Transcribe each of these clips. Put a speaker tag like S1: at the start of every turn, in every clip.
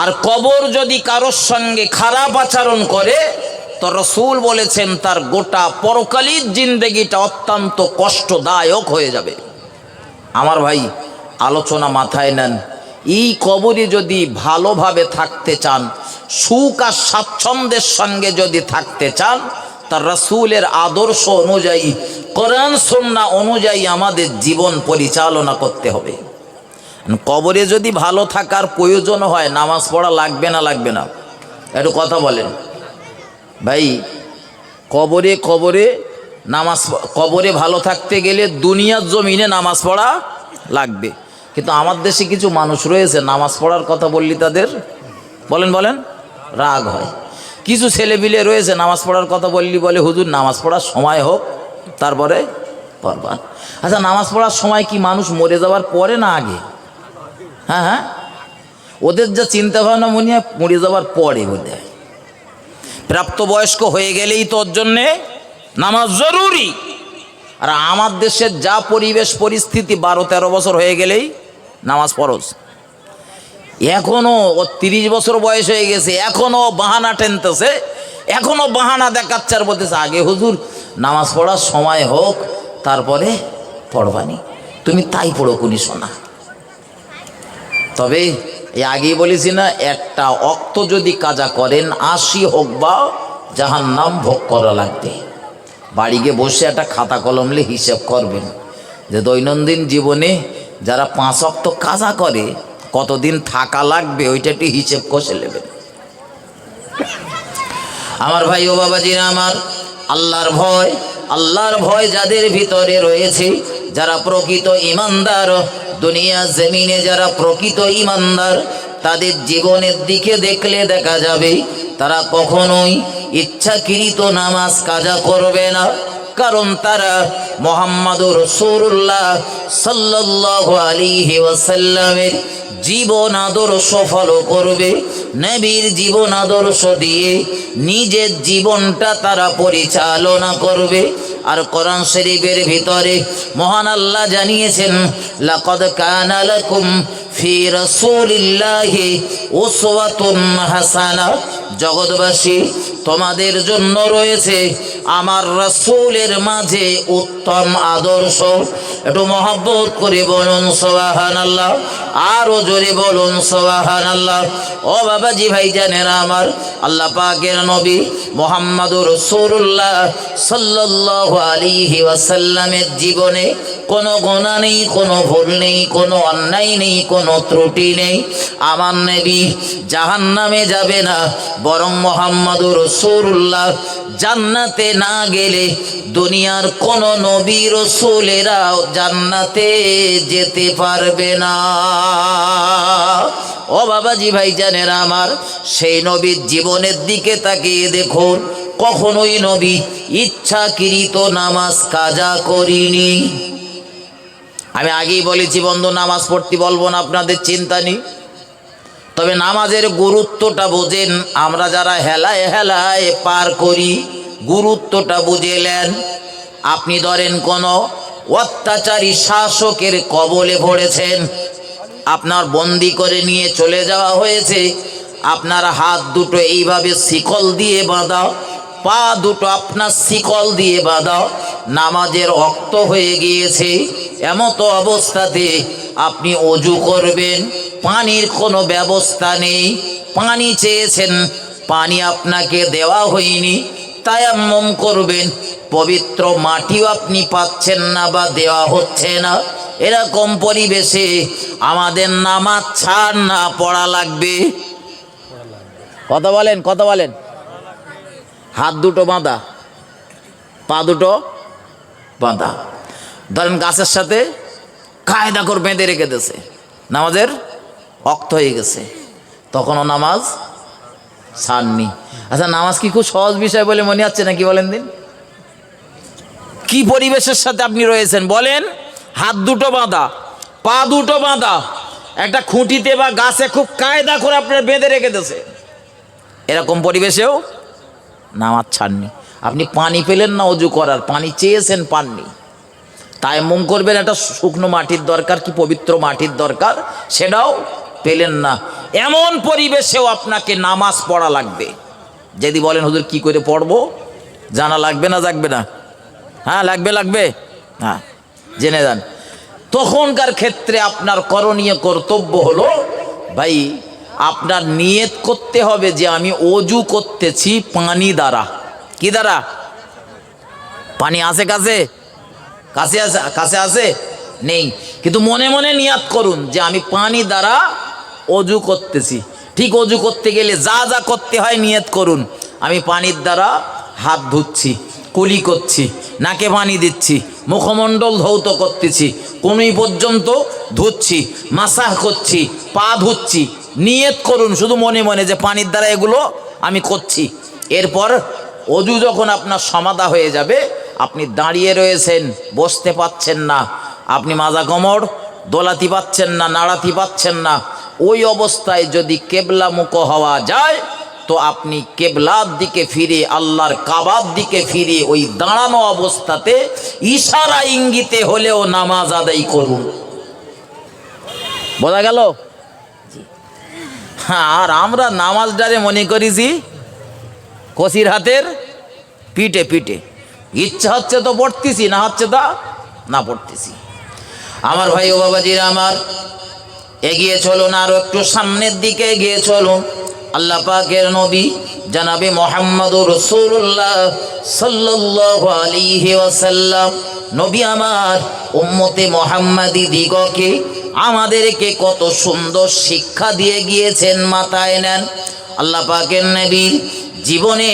S1: আর কবর যদি কারোর সঙ্গে খারাপ আচরণ করে তো রাসূল বলেছেন তার গোটা পরকালীন জিন্দেগিটা অত্যন্ত কষ্টদায়ক হয়ে যাবে। আমার ভাই, আলোচনা মাথায় নেন। এই কবরে যদি ভালোভাবে থাকতে চান, সুখ আর স্বাচ্ছন্দ্যের সঙ্গে যদি থাকতে চান, তার রাসূলের আদর্শ অনুযায়ী, কোরআন সুন্নাহ অনুযায়ী আমাদের জীবন পরিচালনা করতে হবে। কবরে যদি ভালো থাকার প্রয়োজন হয়, নামাজ পড়া লাগবে না লাগবে না? একটু কথা বলেন ভাই। কবরে ভালো থাকতে গেলে দুনিয়ার জমিনে নামাজ পড়া লাগবে। কিন্তু আমার দেশে কিছু মানুষ রয়েছে, নামাজ পড়ার কথা বললি তাদের বলেন রাগ হয়। কিছু ছেলেপিলে রয়েছে, নামাজ পড়ার কথা বললি বলে হুজুর নামাজ পড়ার সময় হোক তারপরে পড়বেন। আচ্ছা, নামাজ পড়ার সময় কি মানুষ মরে যাওয়ার পরে না আগে? হ্যাঁ, ওদের যা চিন্তা ভাবনা মনে হয় মরে যাওয়ার পরে বোধ হয়। প্রাপ্তবয়স্ক হয়ে গেলেই তো ওর জন্যে নামাজ জরুরি। আর আমার দেশের যা পরিবেশ পরিস্থিতি, 12-13 বছর হয়ে গেলেই নামাজ ফরজ। এখনও ও 30 বছর বয়স হয়ে গেছে, এখনও বাহানা টেনতেছে, এখনও বাহানা দেখাচ্ছে আর বলতেছে আগে হুজুর নামাজ পড়ার সময় হোক তারপরে পড়বানি। তুমি তাই পড়ো কুনি শোনা। তবে আগেই বলেছি না, একটা অক্ত যদি কাজা করেন 80 হোক বা জাহান্নাম ভোগ করা লাগবে। বাড়ি গিয়ে বসে একটা খাতা কলমলে হিসেব করবেন যে দৈনন্দিন জীবনে যারা 5 ওয়াক্ত কাজা করে কতদিন থাকা লাগবে, ওইটা একটু হিসেব কষে নেবেন। আমার ভাই ও বাবাজিরা আমার, আল্লাহর ভয় যাদের ভিতরে রয়েছে, যারা প্রকৃত ঈমানদার, দুনিয়া জমিনে যারা প্রকৃত ঈমানদার, তাদের জীবনের দিকে দেখলে দেখা যাবে তারা কখনোই ইচ্ছাকৃত নামাজ কাজা করবে না। কারণ তারা মুহাম্মদুর রাসূলুল্লাহ সাল্লাল্লাহু আলাইহি ওয়াসাল্লামের জীবন আদর্শ ফলো করবে। নবীর জীবন আদর্শ দিয়ে নিজের জীবনটা তারা পরিচালনা করবে। আর কোরআন শরীফের ভিতরে মহান আল্লাহ জানিয়েছেন, লাকাদ কানা লাকুম ফি রাসূলিল্লাহি উসওয়াতুন হাসানাহ, জগৎবাসী তোমাদের জন্য রয়েছে আমার রাসূলের মাঝে উত্তম আদর্শ। একটু মহব্বত করে বলুন সুবহানাল্লাহ, আরো জোরে বলুন সুবহানাল্লাহ। ও বাবাজি ভাইজানেরা আমার, আল্লাহ পাকের নবী মুহাম্মদুর রাসূলুল্লাহ সাল্লাল্লাহু আলাইহি ওয়াসাল্লামের জীবনে কোনো গুনাহ নেই, কোনো ভুল নেই, কোনো অন্যায় নেই, কোনো ত্রুটি নেই। আমার নবী জাহান্নামে যাবে না, বরং মুহাম্মদুর রাসূলুল্লাহ জান্নাতে না গেলে দুনিয়ার কোন নবী রাসূলেরাও জান্নাতে যেতে পারবে না। ও বাবাজি ভাইজানেরা আমার, সেই নবীর জীবনের দিকে তাকিয়ে দেখুন, কখনোই নবী ইচ্ছাকৃত নামাজ কাজা করিনি। আমি আগেই বলেছি বন্ধু, নামাজ পড়তে বলবো না, আপনাদের চিন্তা নেই। তবে নামাজের গুরুত্বটা বোঝেন। আমরা যারা হেলায় পার করি, গুরুত্বটা বুঝেলেন। আপনি ধরেন কোনো অত্যাচারী শাসকের কবলে পড়েছেন, আপনার বন্দি করে নিয়ে চলে যাওয়া হয়েছে, আপনার হাত দুটো এইভাবে শিকল দিয়ে বাঁধা, পা দুটো আপনার শিকল দিয়ে বাঁধা, নামাজের ওয়াক্ত হয়ে গিয়েছে। এমতো অবস্থাতে আপনি ওযু করবেন, পানির কোনো ব্যবস্থা নেই, পানি চেয়েছেন, পানি আপনাকে দেওয়া হয়নি, তায়াম্মুম করবেন, পবিত্র মাটিও আপনি পাচ্ছেন না বা দেওয়া হচ্ছে না। এরকম পরিবেশে আমাদের নামাজ ছাড় না পড়া লাগবে। কথা বলেন। হাত দুটো বাঁধা, পা দুটো বাঁধা, ধরেন গাছের সাথে কায়দা করে বেঁধে রেখে দিয়েছে, নামাজের ওয়াক্ত হয়ে গেছে, তখনও নামাজ ছাড়নি। আচ্ছা, নামাজ কি খুব সহজ বিষয় বলে মনে হচ্ছে নাকি? বলেন দিন, কি পরিবেশের সাথে আপনি রয়েছেন বলেন? হাত দুটো বাঁধা, পা দুটো বাঁধা, একটা খুঁটিতে বা গাছে খুব কায়দা করে আপনার বেঁধে রেখে দিয়েছে, এরকম পরিবেশেও নামাজ ছাড়নি। আপনি পানি পেলেন না ওযু করার, পানি চেয়েছেন পাননি, তায়াম্মুম করবেন, একটা শুকনো মাটির দরকার, কি পবিত্র মাটির দরকার, সেটাও পেলেন না। এমন পরিবেশেও আপনাকে নামাজ পড়া লাগবে। যদি বলেন হুজুর কি করে পড়বো, জানা লাগবে না জাগবে না? হ্যাঁ লাগবে। হ্যাঁ জেনে যান। তখনকার ক্ষেত্রে আপনার করণীয় কর্তব্য হলো, ভাই আপনার নিয়ত করতে হবে যে আমি অজু করতেছি পানি দ্বারা। কি দ্বারা? পানি আছে কাছে আছে নেই, কিন্তু মনে মনে নিয়াত করুন যে আমি পানি দ্বারা অজু করতেছি। ঠিক অজু করতে গেলে যা যা করতে হয় নিয়ত করুন। আমি পানির দ্বারা হাত ধুচ্ছি, কুলি করছি, নাকে পানি দিচ্ছি, মুখমণ্ডল ধৌত করতেছি, কোনই পর্যন্ত ধুচ্ছি, মাসাহ করছি, পা ধুচ্ছি। নিয়ত করুন শুধু মনে মনে যে পানির দ্বারা এগুলো আমি করছি। এরপর অজু যখন আপনার সমাধা হয়ে যাবে, আপনি দাঁড়িয়ে রয়েছেন, বসতে পাচ্ছেন না, আপনি মাজা কোমর দোলাতে পাচ্ছেন না, নাড়াতে পাচ্ছেন না, ওই অবস্থায় যদি কেবলামুখ হওয়া যায় তো আপনি কেবলার দিকে ফিরে, আল্লাহর কাবার দিকে ফিরে ওই দাঁড়ানো অবস্থাতে ইশারা ইঙ্গিতে হলেও নামাজ আদায় করুন। বোঝা গেল? হ্যাঁ, আর আমরা নামাজটারে মনে করেছি কচির হাতের পিঠে। ইচ্ছা হচ্ছে তো পড়তেছি, না হচ্ছে তা না পড়তেছি। আমার ভাই ও বাবাজিরা আমার, এগিয়ে চলুন, আরো একটু সামনের দিকে এগিয়ে চলুন। আল্লাহ পাকের নবী জনাবে মুহাম্মদুর রাসূলুল্লাহ সাল্লাল্লাহু আলাইহি ওয়াসাল্লাম, নবী আমার উম্মতে মুহাম্মাদি দিগকে আমাদেরকে কত সুন্দর শিক্ষা দিয়ে গিয়েছেন, মাথায় নেন। আল্লাহ পাকের নবী জীবনে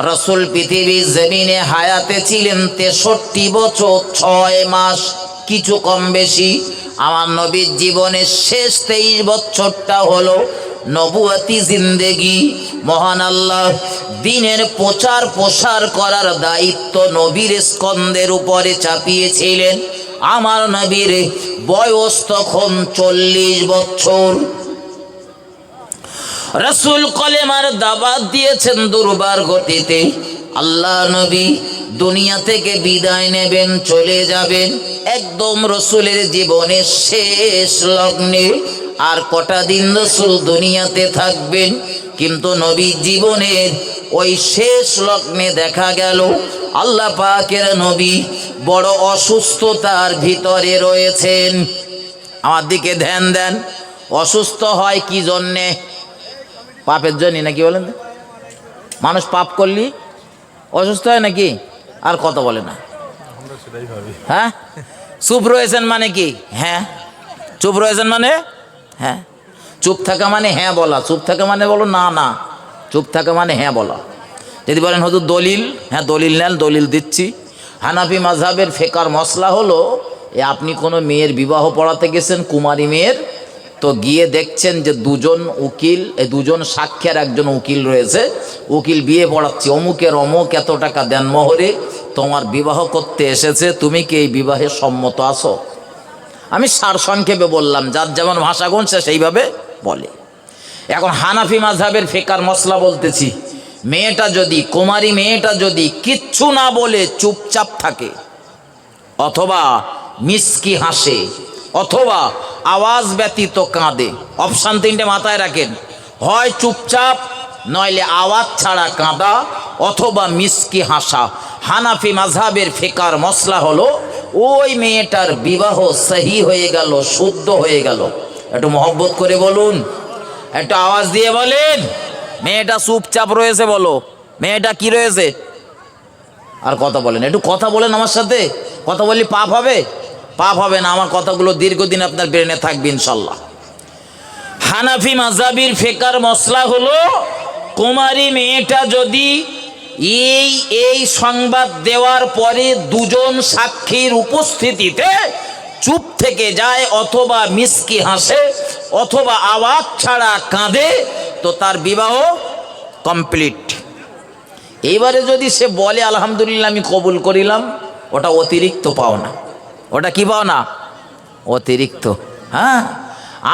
S1: রাসূল পৃথিবীর জমিনে হায়াতে ছিলেন 63 বছর 6 মাস, কিছু কম বেশি। আমার নবীর জীবনের শেষ 23 বছরটা হলো নবুয়তি জিন্দেগি। মহান আল্লাহ দ্বীনের প্রসার করার দায়িত্ব নবীর স্কন্ধের উপরে চাপিয়েছিলেন। আমার নবীর বয়স তখন 40 বছর। রাসূল কলেমার দাওয়াত দিয়েছেন দুর্বার গতিতে। আল্লাহ নবী দুনিয়া থেকে বিদায় নেবেন, চলে যাবেন একদম রসুলের জীবনের শেষ লগ্নে। আর কটা দিন রসুল দুনিয়াতে থাকবেন, কিন্তু নবীর জীবনের ওই শেষ লগ্নে দেখা গেল আল্লাহ পাকের নবী বড় অসুস্থতার ভিতরে রয়েছেন। আমার দিকে ধ্যান দেন। অসুস্থ হয় কি জন্যে? পাপের জন্য নাকি বলেন? মানুষ পাপ করলি অসুস্থ হয় নাকি? আর কথা বলে না। হ্যাঁ, চুপ রয়েছেন মানে কি? হ্যাঁ, চুপ রয়েছেন মানে হ্যাঁ। চুপ থাকা মানে হ্যাঁ বলা, চুপ থাকা মানে বলো না, চুপ থাকা মানে হ্যাঁ বলা। যদি বলেন হুজুর দলিল, হ্যাঁ দলিল নেন, দলিল দিচ্ছি। হানাফি মাযহাবের ফিকর মসলা হলো, আপনি কোনো মেয়ের বিবাহ পড়াতে গেছেন, কুমারী মেয়ের, তো গিয়ে দেখছেন যে দুজন উকিল, এই দুজন সাক্ষীর একজন উকিল রয়েছে, উকিল বিয়ে পড়াচ্ছে, অমুকের অমুক এত টাকা দেন মোহরে, তোমার বিবাহ করতে এসেছে, তুমি কি এই বিবাহে সম্মত আছো? আমি সারসংক্ষেপে বললাম, যার যেমন ভাষাগুণ সে সেইভাবে বলে। এখন হানাফি মাযহাবের ফিকর মসলা বলতেছি, মেয়েটা যদি, কুমারী মেয়েটা যদি কিচ্ছু না বলে চুপচাপ থাকে, অথবা মিষ্কি হাসে, অথবা আওয়াজ ব্যতীত কাঁদে, অপশান 3টে মাথায় রাখেন। হয় চুপচাপ, নইলে আওয়াজ ছাড়া কাঁদা, অথবা মিষ্কি হাসা। হানাফি মাযহাবের ফিকর মসলা হলো ওই মেয়েটার বিবাহ সহি হয়ে গেল, শুদ্ধ হয়ে গেল। একটু মহব্বত করে বলুন, একটু আওয়াজ দিয়ে বলেন। মেয়েটা চুপচাপ রয়েছে, বলো মেয়েটা কি রয়েছে? আর কথা বলেন, একটু কথা বলেন আমার সাথে। কথা বললে পাপ হবে? পাপ হবে না। আমার কথাগুলো দীর্ঘদিন আপনার ব্রেনে থাকবে ইনশাল্লাহ। হানাফি মাযহাবের ফিকর মসলা হলো, কুমারী মেয়েটা যদি এই সংবাদ দেওয়ার পরে দুজন সাক্ষীর উপস্থিতিতে চুপ থেকে যায়, অথবা মিষ্কি হাসে, অথবা আওয়াজ ছাড়া কাঁদে, তো তার বিবাহ কমপ্লিট। এইবারে যদি সে বলে আলহামদুলিল্লাহ আমি কবুল করিলাম, ওটা অতিরিক্ত পাওনা। ওটা কি পাওনা? অতিরিক্ত। হ্যাঁ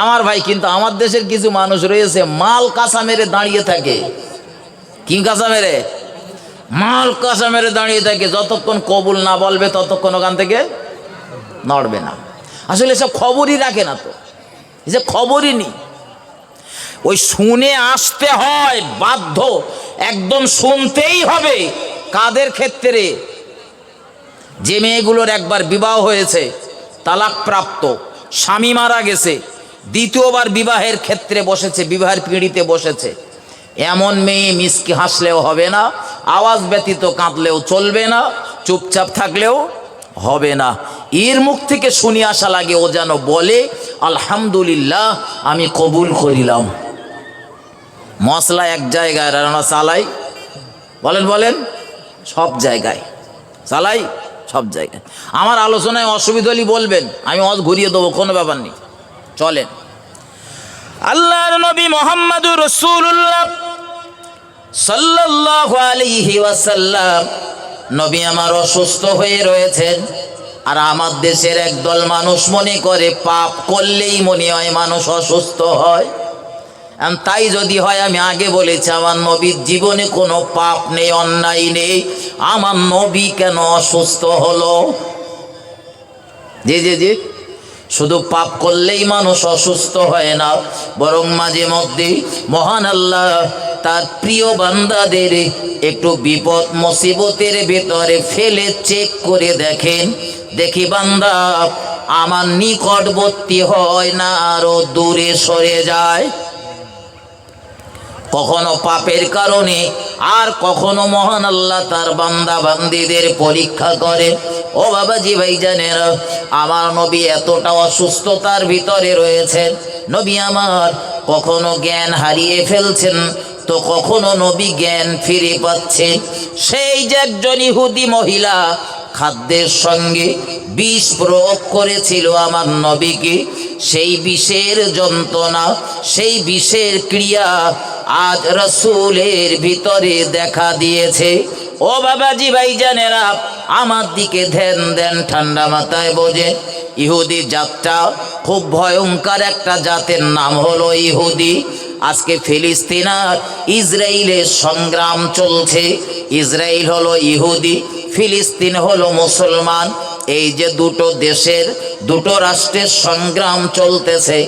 S1: আমার ভাই, কিন্তু আমার দেশের কিছু মানুষ রয়েছে মাল কাঁচা মেরে দাঁড়িয়ে থাকে। কি কাঁচা মেরে? মাল কাঁচা মেরে দাঁড়িয়ে থাকে, যতক্ষণ কবুল না বলবে ততক্ষণ ওখান থেকে নড়বে না। আসলে সব খবরই রাখে না, তো যে খবরই নেই। ওই শুনে আসতে হয়, বাধ্য, একদম শুনতেই হবে। কাদের ক্ষেত্রে? যে মেয়েগুলোর একবার বিবাহ হয়েছে, তালাক প্রাপ্ত, স্বামী মারা গেছে, দ্বিতীয়বার বিবাহের ক্ষেত্রে বসেছে, বিবাহের পিঁড়িতে বসেছে, এমন মেয়ে মিষ্টি হাসলেও হবে না, আওয়াজ ব্যতীত কাঁদলেও চলবে না, চুপচাপ থাকলেও হবে না। এর মুখ থেকে শুনে আসা লাগে ও যেন বলে আলহামদুলিল্লাহ, আমি কবুল করিলাম। মশলা এক জায়গায় রান্না চালাই, বলেন বলেন, সব জায়গায় চালাই, সব জায়গায়। আমার আলোচনায় অসুবিধা হলে বলবেন, আমি ঘুরিয়ে দেবো, কোনো ব্যাপার নেই, চলেন। আল্লাহর নবী মুহাম্মদুর রাসূলুল্লাহ সাল্লাল্লাহু আলাইহি ওয়াসাল্লাম, নবী আমার অসুস্থ হয়ে রয়েছেন। আর আমার দেশের একদল মানুষ মনে করে পাপ করলেই মনে হয় মানুষ অসুস্থ হয়। তাই যদি হয়, আমি আগে বলেছি আমার নবীর জীবনে কোনো পাপ নেই, অন্যায় নেই, আমার নবী কেন অসুস্থ হলো? জি জি জি, শুধু পাপ করলেই মানুষ অসুস্থ হয় না, বরং মাঝে মধ্যে মহান আল্লাহ তার প্রিয় বান্দাদের একটু বিপদ মুসিবতের ভেতরে ফেলে চেক করে দেখেন, দেখি বান্দা আমার নিকটবর্তী হয় না আরো দূরে সরে যায়। কখনো পাপের কারণে, আর কখনো মহান আল্লাহ তার বান্দা বান্দীদের পরীক্ষা করে। ও বাবাজি ভাইজানেরা, আমার নবী এতটা অসুস্থতার ভিতরে রয়েছেন, নবী আমার কখনো জ্ঞান হারিয়ে ফেলছেন, তো কখনো নবী জ্ঞান ফিরে পাচ্ছেন। সেই যে একজন ইহুদি মহিলা খাদ্যের সঙ্গে বিষ প্রয়োগ করেছিল আমার নবীকে, সেই বিষের যন্ত্রণা, সেই বিষের ক্রিয়া আজ রাসূলের ভিতরে দেখা দিয়েছে। ও বাবাজি ভাইজানেরা, আমার দিকে ধ্যান দেন, ঠান্ডা মাথায় বোঝে। ইহুদি জাতটা খুব ভয়ঙ্কর একটা জাতের, নাম হলো ইহুদি। আজকে ফিলিস্তিন আর ইসরায়েলের সংগ্রাম চলছে। ইসরায়েল হলো ইহুদি, ফিলিস্তিন হলো মুসলমান। এই যে দুটো দেশের, দুটো রাষ্ট্রের সংগ্রাম চলতেছে,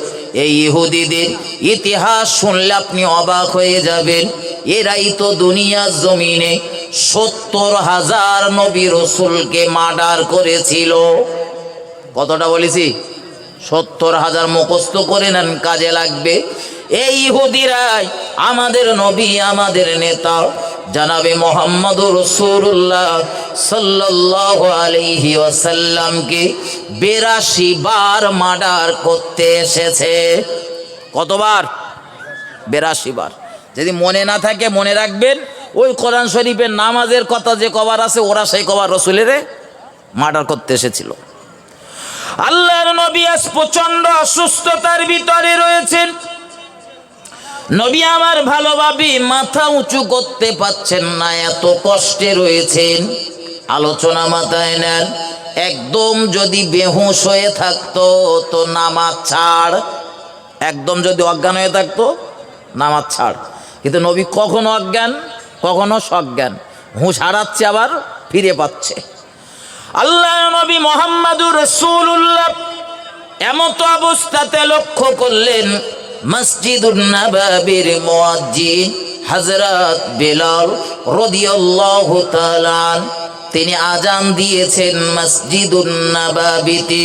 S1: এই ইহুদিদের ইতিহাস শুনলে আপনি অবাক হয়ে যাবেন। এরাই তো দুনিয়ার জমিনে ৭০,০০০ নবী রাসূলকে মার্ডার করেছিল। কতটা বলেছি? ৭০,০০০ মুখস্থ করে নেন, কাজে লাগবে। এই ইহুদিরাই আমাদের নবী, আমাদের নেতা জনাবে মুহাম্মদুর রাসূলুল্লাহ সাল্লাল্লাহু আলাইহি ওয়াসাল্লামকে ৮২ বার মার্ডার করতে এসেছে। কতবার? ৮২ বার। যদি মনে না থাকে মনে রাখবেন, ওই কোরআন শরীফের নামাজের কথা যে কবার আছে, ওরা সেই কবার রাসূলের মার্ডার করতে এসেছিল। আল্লাহর নবী আজ প্রচন্ড অসুস্থতার ভিতরে রয়েছেন। নবী আমার ভালোভাবে মাথা উঁচু করতে পাচ্ছেন না, এত কষ্টে রয়েছেন। আলোচনা মাথায় নেন, একদম যদি বেহুশ হয়ে থাকতো তো নামাজ ছাড়, একদম যদি অজ্ঞান হয়ে থাকতো নামাজ ছাড়। কিন্তু নবী কখনো অজ্ঞান, কখনো সজ্ঞান, হুঁশ হারাচ্ছে আবার ফিরে পাচ্ছে। আল্লাহ নবী মুহাম্মদুর রাসূলুল্লাহ এমত অবস্থাতে লক্ষ্য করলেন, মসজিদুন নববীর মুয়াজ্জিন হযরত বেলাল রাদিয়াল্লাহু তাআলা তিনি আজান দিয়েছেন মসজিদুন নববীতে।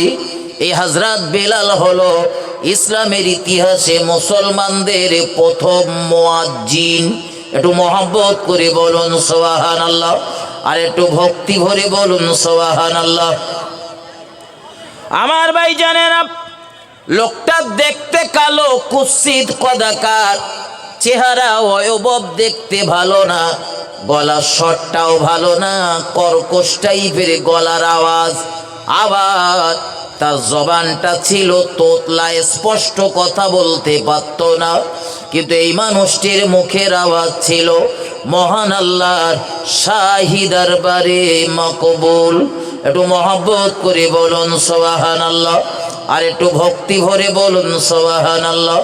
S1: এই হযরত বেলাল হলো ইসলামের ইতিহাসে মুসলমানদের প্রথম মুয়াজ্জিন। একটু মহব্বত করে বলুন সুবহানাল্লাহ, আর একটু ভক্তি ভরে বলুন সুবহানাল্লাহ। আমার ভাই জানেন, লোকটা দেখতে কালো, কুৎসিত কদাকার, চেহারা অয়বব দেখতে ভালো না, গলার স্বরটাও ভালো না, কর্কশ টাইপের গলার আওয়াজ। আবার তার জবানটা ছিল তোতলা, স্পষ্ট কথা বলতে পারত না, কিন্তু এই মানুষটির মুখের আওয়াজ ছিল মহান আল্লাহর শাহী দরবারে মকবুল। একটু মহব্বত করে বলুন সুবহানাল্লাহ, আর একটু ভক্তি ভরে বলুন সুবহানাল্লাহ।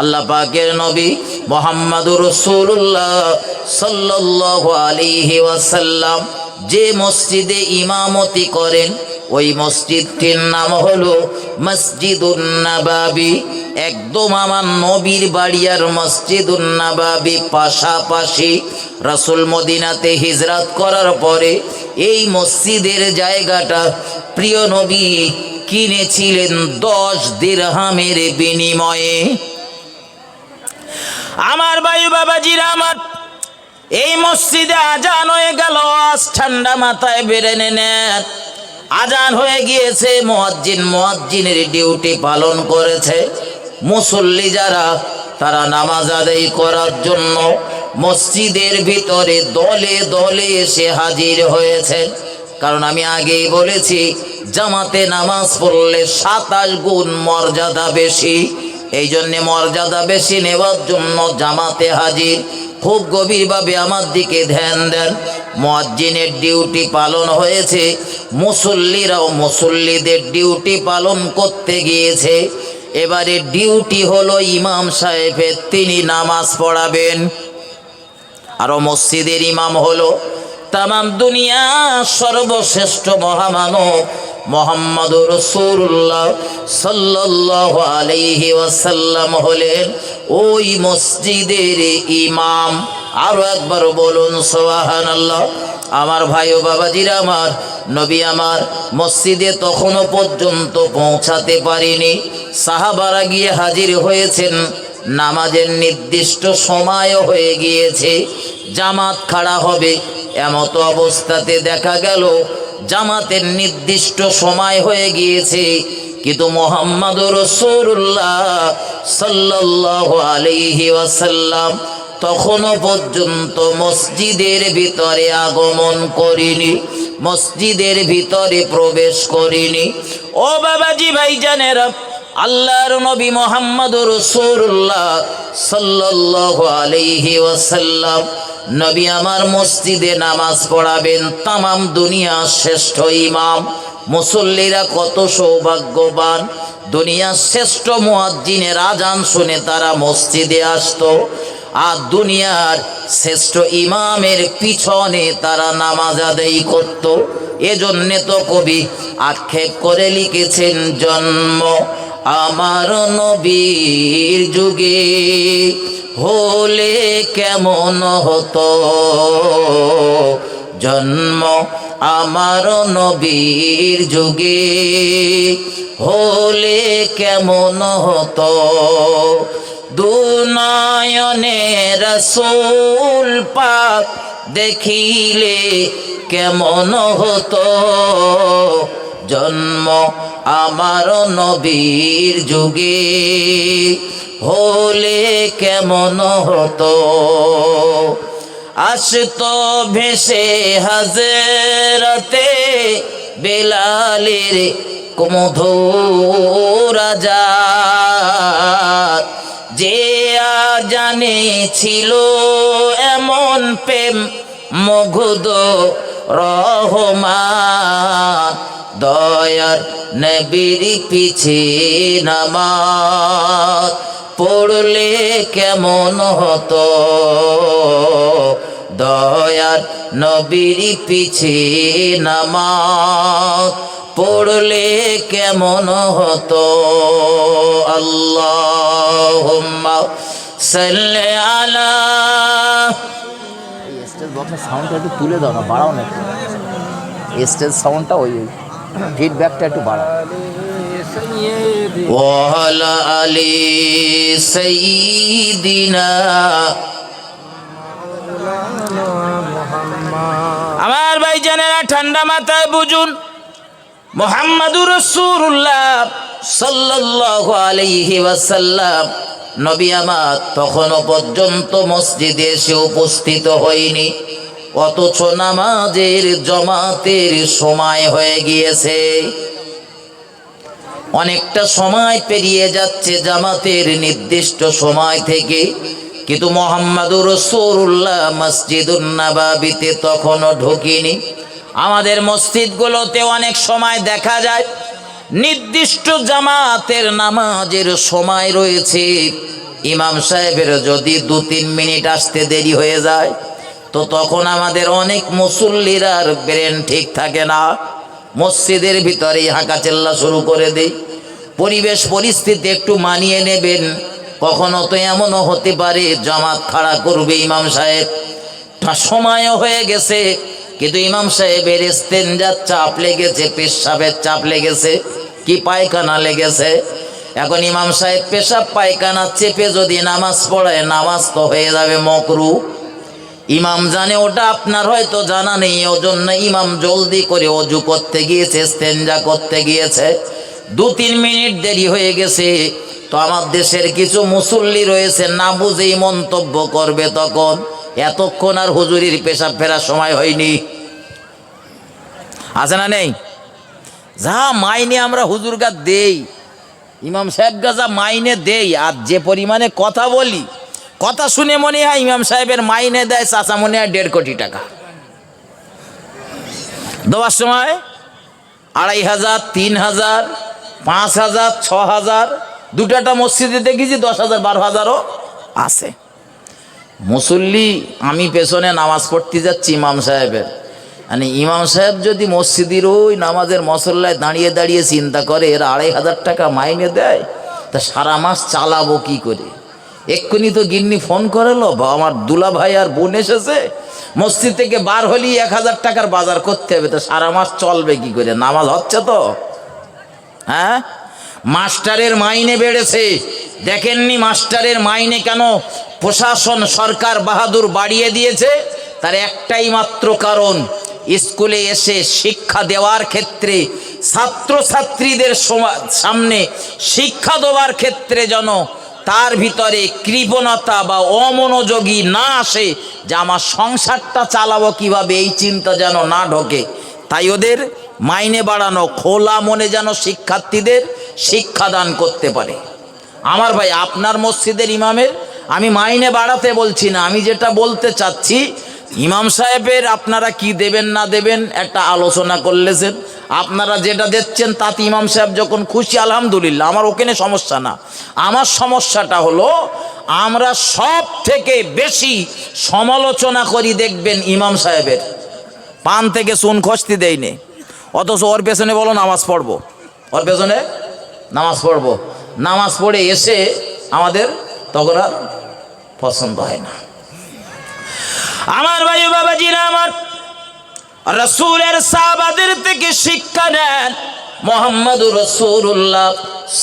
S1: আল্লাহ পাকের নবী মুহাম্মদুর রাসূলুল্লাহ সাল্লাল্লাহু আলাইহি ওয়াসাল্লাম যে মসজিদে ইমামতি করেন, ওই মসজিদটির নাম হলো মসজিদুন নববী। একদম আমার নবীর বাড়ি আর মসজিদুন নববী পাশাপাশি। রাসূল মদিনাতে হিজরত করার পরে এই মসজিদের জায়গাটা প্রিয় নবী কিনেছিলেন 10 দিরহামের বিনিময়ে। আমার ভাই বাবাজিরা আমার, এই মসজিদে আজান হয়ে গেল। আজ ঠান্ডা মাথায় বেড়ে নেন, আজান হয়ে গিয়েছে। মুয়াজ্জিনের ডিউটি পালন করেছে। মুসল্লি যারা, তারা নামাজ আদায় করার জন্য মসজিদের ভিতরে দলে দলে এসে হাজির হয়েছে। কারণ আমি আগেই বলেছি, জামাতে নামাজ পড়লে 27 গুণ মর্যাদা বেশি। এই জন্যে মর্যাদা বেশি নেওয়ার জন্য জামাতে হাজির। খুব গভীরভাবে আমার দিকে ধ্যান দেন। মুয়াজ্জিনের ডিউটি পালন হয়েছে, মুসল্লিরাও মুসল্লিদের ডিউটি পালন করতে গিয়েছে। এবারে ডিউটি হলো ইমাম সাহেবের, তিনি নামাজ পড়াবেন। আরো মসজিদের ইমাম হলো তামাম দুনিয়া সর্বশ্রেষ্ঠ মহামানব মুহাম্মদুর রাসূলুল্লাহ সাল্লাল্লাহু আলাইহি ওয়াসাল্লাম হলেন ওই মসজিদের ইমাম। আরো একবার বলুন সুবহানাল্লাহ। আমার ভাই ও বাবাজিরা আমার, নবী আমার মসজিদে তখনও পর্যন্ত পৌঁছাতে পারেনি। সাহাবারা গিয়ে হাজির হয়েছেন। নামাজের নির্দিষ্ট সময় হয়ে গিয়েছে, জামাত খাড়া হবে। এমত অবস্থাতে দেখা গেল জামাতের নির্দিষ্ট সময় হয়ে গিয়েছে, কিন্তু মুহাম্মদুর রাসূলুল্লাহ সাল্লাল্লাহু আলাইহি ওয়াসাল্লাম তখনও পর্যন্ত মসজিদের ভিতরে আগমন করেনি, মসজিদের ভিতরে প্রবেশ করেনি। ও বাবাজি ভাইজানেরা, আল্লাহর নবী মুহাম্মদুর রাসূলুল্লাহ সাল্লাল্লাহু আলাইহি ওয়াসাল্লাম নবী আমার মসজিদে নামাজ পড়াবেন। তামাম দুনিয়ার শ্রেষ্ঠ ইমাম। মুসল্লিরা কত সৌভাগ্যবান, দুনিয়ার শ্রেষ্ঠ মুয়াজ্জিনের আজান শুনে তারা মসজিদে আসতো, আর দুনিয়ার শ্রেষ্ঠ ইমামের পিছনে তারা নামাজ আদায় করত। এজন্যে তো কবি আক্ষেপ করে লিখেছেন, জন্ম আমার নবীর যুগে হলে কেমন হতো, জন্ম আমার নবীর যুগে হলে কেমন হতো, দুনয়নে রাসূল পাক দেখিলে কেমন হতো, জন্ম আমার নবীর যুগে হলে কেমন হতো। আসতো ভেসে হাজরাতে বেলালের মধুর আজান, যে আজানে ছিল এমন প্রেম মুগ্ধ রহমান, দয়ার নবীর পিছে নামাজ পড়লে কেমন হতো, দয়ার নবীর পিছে নামাজ পড়লে কেমন হতো। আল্লাহুম্মা সাল্লি আলা। স্টেজ বক্সের সাউন্ডটা একটু তুলে দাও না, বাড়াও না একটু। স্টেজ সাউন্ডটা ওই ফিডব্যাকটা একটু বাড়াও। ওয়ালা আলি সাইয়্যিদিনা। আমার ভাইজানেরা ঠান্ডা মাথায় বুঝুন, মুহাম্মদুর রাসূলুল্লাহ সাল্লাল্লাহু আলাইহি ওয়াসাল্লাম নবী আমার তখনও পর্যন্ত মসজিদে এসে উপস্থিত হয়নি, অথচ নামাজের জমাতের সময় হয়ে গিয়েছে। অনেকটা সময় পেরিয়ে যাচ্ছে জামাতের নির্দিষ্ট সময় থেকে, কিন্তু মুহাম্মদুর রাসূলুল্লাহ মসজিদুন নববীতে তখনও ঢোকেনি। আমাদের মসজিদগুলোতে অনেক সময় দেখা যায় নির্দিষ্ট জামাতের নামাজের সময় রয়েছে, ইমাম সাহেবের যদি 2-3 মিনিট আসতে দেরি হয়ে যায়, তো তখন আমাদের অনেক মুসল্লিরার ব্রেন ঠিক থাকে না। মসজিদের ভিতরেই হাঁকা চেল্লা শুরু করে দেই। পরিবেশ পরিস্থিতি একটু মানিয়ে নেবেন। কখনো তো এমনও হতে পারে জামাত খাড়া করবে ইমাম সাহেব, সময়ও হয়ে গেছে, কিন্তু ইমাম সাহেবের ইস্তেঞ্জার চাপ লেগেছে, পেশাবের চাপ লেগেছে, কি পায়খানা লেগেছে। এখন ইমাম সাহেব পেশাব পায়খানা চেপে যদি নামাজ পড়ায়, নামাজ তো হয়ে যাবে মকরু। ইমাম জানে ওটা, আপনার হয়তো জানা নেই, ওজন্য ইমাম জলদি করে অজু করতে গিয়েছে, ইস্তেঞ্জা করতে গিয়েছে, 2-3 মিনিট দেরি হয়ে গেছে। তো আমার দেশের কিছু মুসল্লি রয়েছে, না বুঝেই মন্তব্য করবে, তখন এতক্ষণ আর হুজুরির পেশাব ফেরার সময় হয়নি। আছে না নেই? যা মাইনে আমরা হুজুরগা দেই, ইমাম সাহেবগা যা মাইনে দেই, আর যে পরিমাণে কথা বলি, কথা শুনে মনে হয় ইমাম সাহেবের মাইনে দেয় চাচা মনে হয় 1.5 কোটি টাকা। দেওয়ার সময় 2,500, 3,000, 5,000, 6,000, দুটাটা মসজিদে দেখেছি 10,000, 12,000ও আছে। মুসল্লি আমি পেছনে নামাজ পড়তে যাচ্ছি ইমাম সাহেবের, মানে ইমাম সাহেব যদি মসজিদের ওই নামাজের মসল্লায় দাঁড়িয়ে দাঁড়িয়ে চিন্তা করে এরা 2,500 টাকা মাইনে দেয়, তা সারা মাস চালাবো কি করে। এক্ষুনি তো গিন্নি ফোন করেলো, আমার দুলা ভাই আর বোন এসেছে, মসজিদ থেকে বার হলেই 1,000 টাকার বাজার করতে হবে, তো সারা মাস চলবে কি করে, নামাজ হচ্ছে তো। হ্যাঁ, মাস্টারের মাইনে বেড়েছে, দেখেননি মাস্টারের মাইনে কেন প্রশাসন সরকার বাহাদুর বাড়িয়ে দিয়েছে? তার একটাই মাত্র কারণ, স্কুলে এসে শিক্ষা দেওয়ার ক্ষেত্রে ছাত্রছাত্রীদের সামনে শিক্ষা দেওয়ার ক্ষেত্রে যেন তার ভিতরে কৃপণতা বা অমনোযোগী না আসে, যে আমার সংসারটা চালাবো কিভাবে, এই চিন্তা যেন না ঢোকে। তাই ওদের মাইনে বাড়ানো, খোলা মনে যেন শিক্ষার্থীদের শিক্ষাদান করতে পারে। আমার ভাই, আপনার মসজিদের ইমামের আমি মাইনে বাড়াতে বলছি না, আমি যেটা বলতে চাচ্ছি, ইমাম সাহেবের আপনারা কি দেবেন না দেবেন একটা আলোচনা করলেছেন, আপনারা যেটা দিচ্ছেন তাতে ইমাম সাহেব যখন খুশি আলহামদুলিল্লাহ, আমার ওখানে সমস্যা না। আমার সমস্যাটা হলো আমরা সব থেকে বেশি সমালোচনা করি দেখবেন ইমাম সাহেবের, পান থেকে চুন খসতে দেয়নি, অথচ ওর পেছনে বলো নামাজ পড়বো, ওর পেছনে নামাজ পড়বো, নামাজ পড়ে এসে আমাদের তখন আর পছন্দ হয় না। আমার ভাই বাবাজিরা, আমার রাসূলের সাহাবাদের থেকে শিক্ষা নেন। মুহাম্মদুর রাসূলুল্লাহ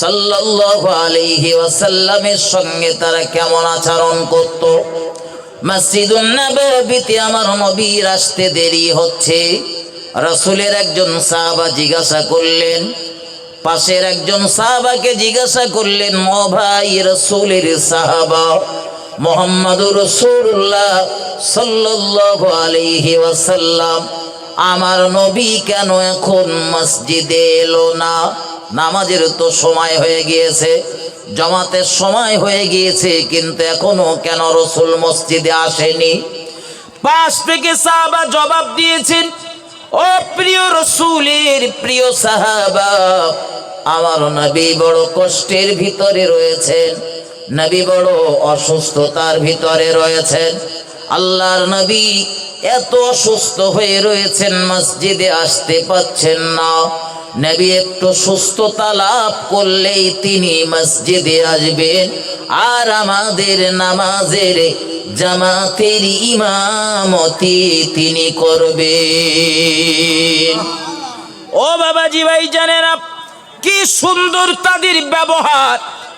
S1: সাল্লাল্লাহু আলাইহি ওয়াসাল্লামের সঙ্গে তারা কেমন আচরণ করত। মসজিদুন নববীতে আমার নবীর আসতে দেরি হচ্ছে, রাসূলের একজন সাহাবা জিজ্ঞাসা করলেন, পাশের একজন সাহাবাকে জিজ্ঞাসা করলেন, ও ভাই রাসূলের সাহাবা মুহাম্মদুর রাসূলুল্লাহ সাল্লাল্লাহু আলাইহি ওয়াসাল্লাম, আমার নবী কেন এখন মসজিদে এলো না? নামাজের তো সময় হয়ে গিয়েছে, জামাতের সময় হয়ে গিয়েছে, কিন্তু এখনো কেন রাসূল মসজিদে আসেনি? পাশ থেকে সাহাবা জবাব দিয়েছেন, ও প্রিয় রাসূলের প্রিয় সাহাবা, আমার নবী বড় কষ্টের ভিতরে রয়েছেন, নবী বড় অসুস্থতার ভিতরে রয়েছেন। আল্লাহর নবী এত অসুস্থ হয়ে রয়েছেন, মসজিদে আসতে পাচ্ছেন না। নবী একটু সুস্থতা লাভ করলেই তিনি মসজিদে আসবেন, আর আমাদের নামাজের জামাতের ইমামতি তিনি করবেন। ও বাবাজি ভাই জানেন, কি সুন্দর তাদের ব্যবহার।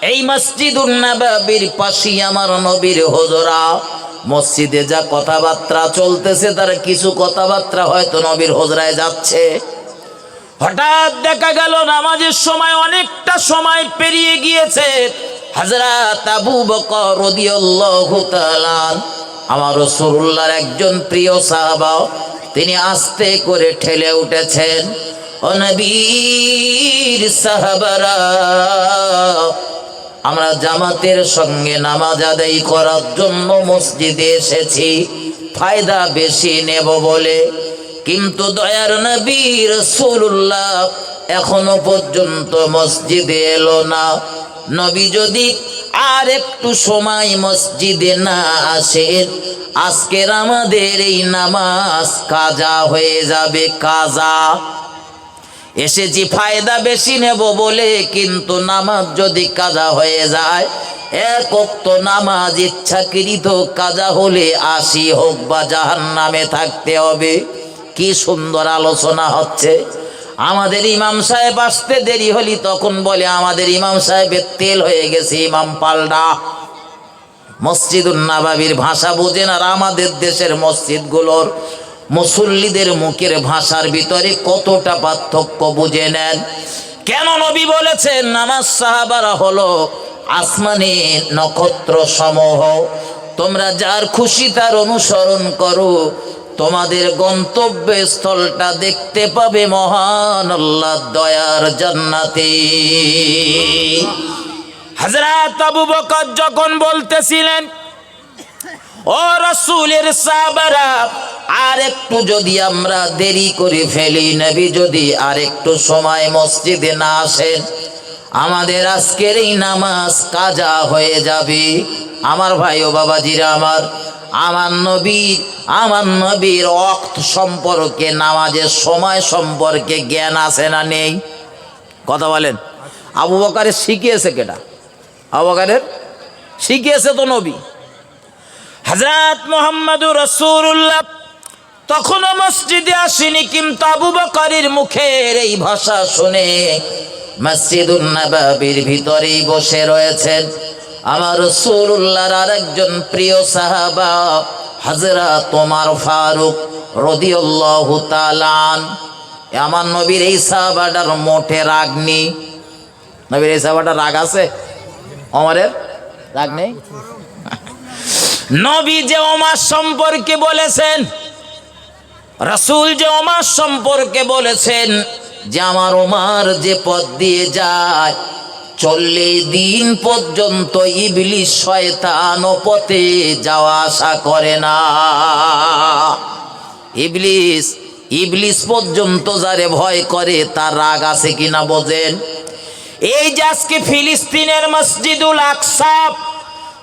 S1: এই মসজিদুন নববীর পাশে আমার নবীর হুজরা, মসজিদে যা কথাবার্তা চলতেছে তার কিছু কথাবার্তা হয়তো নবীর হুজরায় যাচ্ছে। হঠাৎ দেখা গেল নামাজের সময় অনেকটা সময় পেরিয়ে গিয়েছে, হযরত আবু বকর রাদিয়াল্লাহু তাআলা আমার রাসূলুল্লাহর একজন প্রিয় সাহাবা, তিনি আস্তে করে ঠেলে উঠেছেন, ও নবীর সাহাবারা, আমরা জামাতের সঙ্গে নামাজ আদায় করার জন্য মসজিদে এসেছি, ফায়দা বেশি নেব বলে, কিন্তু দয়ার নবী রাসূলুল্লাহ এখনো পর্যন্ত মসজিদে এলো না। নবী যদি আর একটু সময় মসজিদে না আসেন, আজকের আমাদের এই নামাজ কাজা হয়ে যাবে, কাজা। এসেছি ফায়দা বেশি নেব বলে, কিন্তু নামাজ যদি কাজা হয়ে যায়, এক ওয়াক্ত নামাজ ইচ্ছাকৃত কাজা হলে ৮০ হোক বা জাহান্নামে থাকতে হবে। কি সুন্দর আলোচনা হচ্ছে। আমাদের ইমাম সাহেব আসতে দেরি হলি তখন বলে আমাদের ইমাম সাহেবের তেল হয়ে গেছে, ইমাম পাল্টা। মসজিদুন নববীর ভাষা বোঝেন আর আমাদের দেশের মসজিদগুলোর মুসল্লিদের মুখের ভাষার ভিতরে কতটা পার্থক্য বুঝে নেন। কেন নবী বলেছেন নামাজ সাহাবারা হলো আসমানে নক্ষত্র সমূহ, তোমরা যার খুশি তার অনুসরণ করো, তোমাদের গন্তব্যস্থলটা দেখতে পাবে মহান আল্লাহর দয়ার জান্নাতে।
S2: হযরত আবু বকর যখন বলতেছিলেন, ও রাসূলের সাহাবারা,
S1: আর একটু যদি আমরা দেরি করে ফেলি, নবী যদি আর একটু সময় মসজিদে না আসেন, আমাদের আজকের এই নামাজ কাজা হয়ে যাবে। আমার ভাই ও বাবাজিরা আমার নবীর ওয়াক্ত সম্পর্কে, নামাজের সময় সম্পর্কে জ্ঞান আছে না নেই? কথা বলেন। আবু বকরের শিখিয়েছে কেটা? আবু বকরের শিখিয়েছে তো নবী।
S2: হযরত মুহাম্মদুর রাসূলুল্লাহ তখনও মসজিদে আসেনি, কিন্তু আবু বকরের মুখের
S1: এই ভাষা শুনে মসজিদুন নববীর ভিতরেই বসে রয়েছেন আমার রাসূলুল্লাহর আরেকজন প্রিয় সাহাবা হযরত ওমর ফারুক রাদিয়াল্লাহু তাআলা আনহু। আমার নবীর এই সাহাবাটার মোটে রাগ নেই। নবীর এই সাহাবাটার রাগ আছে? ওমরের রাগ নেই?
S2: নবী যে ওমর সম্পর্কে বলেছেন, রাসূল যে ওমর সম্পর্কে বলেছেন
S1: যে আমার ওমর যে পথ দিয়ে যায়, 40 দিন পর্যন্ত ইবলিস শয়তান ও পথে যাওয়া আসা করে না। ইবলিস পর্যন্ত যারে ভয় করে তার রাগ আছে কিনা বোঝেন?
S2: এই যে আজকে ফিলিস্তিনের মসজিদুল আকসা,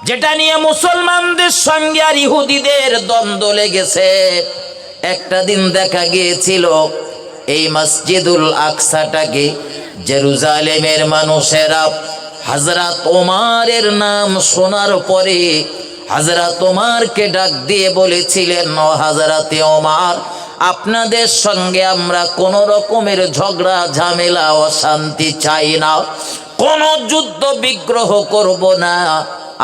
S2: যেটা নিয়ে মুসলমানদের সঙ্গে আর ইহুদিদের
S1: দ্বন্দ্ব লেগেছে, একটা দিন দেখা গিয়েছিল এই মসজিদুল আকসাটাকে জেরুজালেমের মানুষেরা হযরত ওমরের নাম শোনার পরে হযরত ওমরকে ডাক দিয়ে বলেছিলেন, ও হযরতে ওমর, আপনাদের সঙ্গে আমরা কোনো রকমের ঝগড়া ঝামেলা অশান্তি চাই না, কোনো যুদ্ধ বিগ্রহ করব না,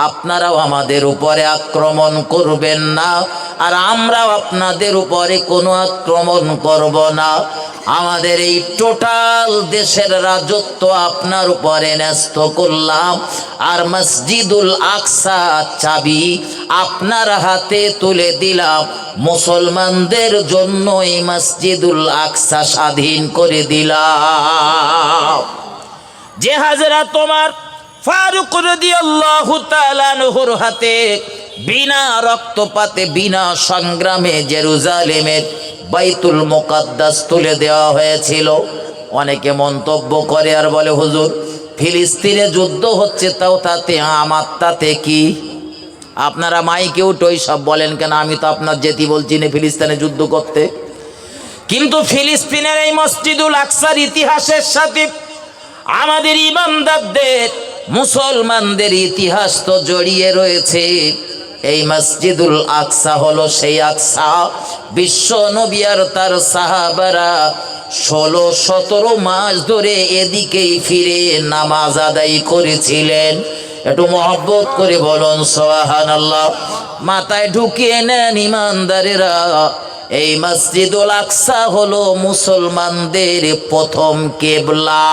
S1: আপনারাও আমাদের উপরে আক্রমণ করবেন না, আর আমরাও আপনাদের উপরে কোনো আক্রমণ করব না। আমাদের এই টোটাল দেশের রাজত্ব আপনার উপরে ন্যস্ত করলাম, আর মসজিদুল আকসা চাবি আপনার হাতে তুলে দিলাম। মুসলমানদের জন্য এই মসজিদুল আকসা স্বাধীন করে দিলাম।
S2: যে হযরত ওমর ফারুক রাদিয়াল্লাহু তাআলা আনহুর হাতে বিনা রক্তপাতে, বিনা সংগ্রামে জেরুজালেমের বাইতুল মুকাদ্দাস তুলে দেওয়া হয়েছিল। অনেকে মন্তব্য করে আর বলে, হুজুর ফিলিস্তিনে যুদ্ধ হচ্ছে, তাও তাতে আমার তাতে কি? আপনারা মাইকে উঠোই সব বলেন কেন? আমি তো আপনার যেতে বলছি না ফিলিস্তিনে যুদ্ধ করতে। কিন্তু ফিলিস্তিনের এই মসজিদুল আকসার ইতিহাসের সাথে আমাদের ইমানদারদের,
S1: মুসলমানদের ইতিহাস তো জড়িয়ে রয়েছে। এই মসজিদুল আকসা হলো সেই আকসা, বিশ্ব নবী আর তার সাহাবারা 16-17 মাস ধরে এদিকেই ফিরে নামাজ আদায় করেছিলেন। একটু মহব্বত করে বলুন সুবহানাল্লাহ। মাথায় ঢুকিয়ে নেন ইমানদারেরা, এই মসজিদুল আকসা হলো মুসলমানদের প্রথম কিবলা,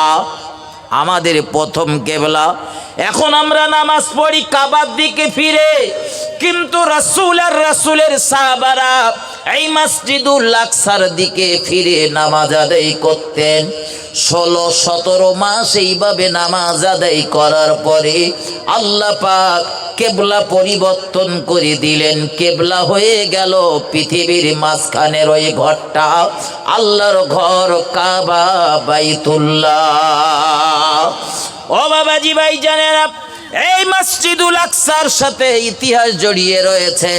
S1: আমাদের প্রথম কিবলা।
S2: এখন আমরা নামাজ পড়ি কাবার দিকে ফিরে, কিন্তু রাসূল আর রাসূলের সাহাবারা
S1: এই মসজিদুল আকসার দিকে ফিরে নামাজ আদায় করতেন। 16-17 মাস এইভাবে নামাজ আদায় করার পরে আল্লাহ পাক কেবলা পরিবর্তন করে দিলেন। কেবলা হয়ে গেল পৃথিবীর মাঝখানের ওই ঘরটা, আল্লাহর ঘর কাবা বাইতুল্লাহ।
S2: ও বাবাজি ভাই জানেরা, এই মসজিদুল আকসার সাথে
S1: ইতিহাস জড়িয়ে রয়েছে।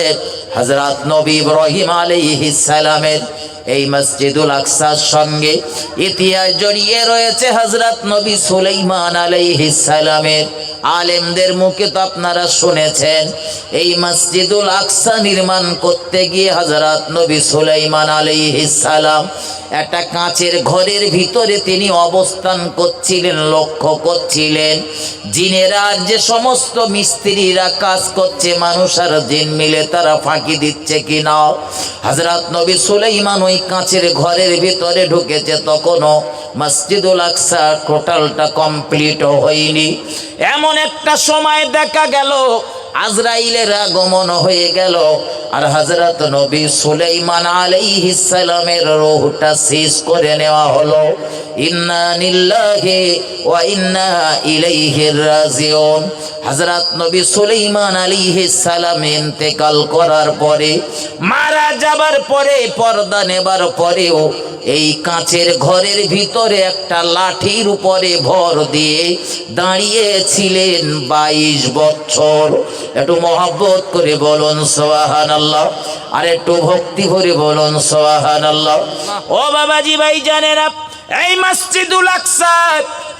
S1: হযরত নবী ইব্রাহিম আলাইহিস সালামের এই মসজিদুল আকসার সঙ্গে ইতিহাস জড়িয়ে রয়েছে হযরত নবী সুলাইমান আলাইহিস সালামের। আলেমদের মুখে তো আপনারা শুনেছেন, এই মসজিদুল আকসা নির্মাণ করতে গিয়ে হযরত নবী সুলাইমান আলাইহিস সালাম একটা কাঁচের ঘরের ভিতরে তিনি অবস্থান করছিলেন, লক্ষ্য করছিলেন জিনেরা আর যে সমস্ত মিস্ত্রিরা কাজ করছে, মানুষ আর জিন মিলে তারা ফাঁকি দিচ্ছে কিনা। হযরত নবী সুলাইমান ওই কাঁচের ঘরের ভিতরে ঢুকেছে, তখনও মসজিদুল আকসা টোটালটা কমপ্লিট হয়নি।
S2: এমন একটা সময় দেখা গেল
S1: আজরাইলের আগমন হয়ে গেল, আর হযরত নবী সুলাইমান আলাইহিস সালামের রূহটা সিজ করে নেওয়া হলো। ইন্না লিল্লাহি ওয়া ইন্না ইলাইহি রাজিউন। হযরত নবী সুলাইমান আলাইহিস সালাম ইন্তেকাল করার পরে,
S2: মারা যাবার পরে,
S1: পর্দা নেবার পরেও এই কাঁচের ঘরের ভিতরে একটা লাঠির উপরে ভর দিয়ে দাঁড়িয়েছিলেন 22 বছর। একটু মহব্বত করে বলুন সুবহানাল্লাহ, আর একটু ভক্তি ভরে বলুন সুবহানাল্লাহ।
S2: ও বাবাজি ভাই জানেরা, এই মসজিদুল আকসা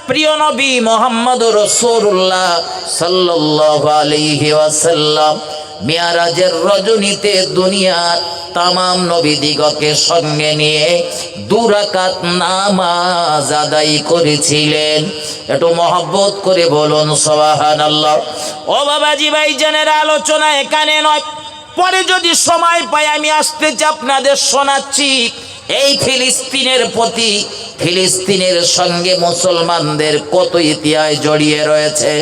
S2: প্রিয় নবী মুহাম্মদুর রাসূলুল্লাহ
S1: সাল্লাল্লাহু আলাইহি ওয়াসাল্লাম মিয়ারাজের রজনীতে দুনিয়ার তামাম নবীদিগকে সঙ্গে নিয়ে 2 রাকাত নামাজ আদায় করেছিলেন। একটু মহব্বত করে বলুন সুবহানাল্লাহ।
S2: ও বাবাজি ভাই জানেরা, আলোচনা এখানে নয়, পরে যদি সময় পাই আমি আসতেছি আপনাদের শোনাচ্ছি
S1: এই ফিলিস্তিনের প্রতি, ফিলিস্তিনের সঙ্গে মুসলমানদের কত ইতিহাস জড়িয়ে রয়েছে।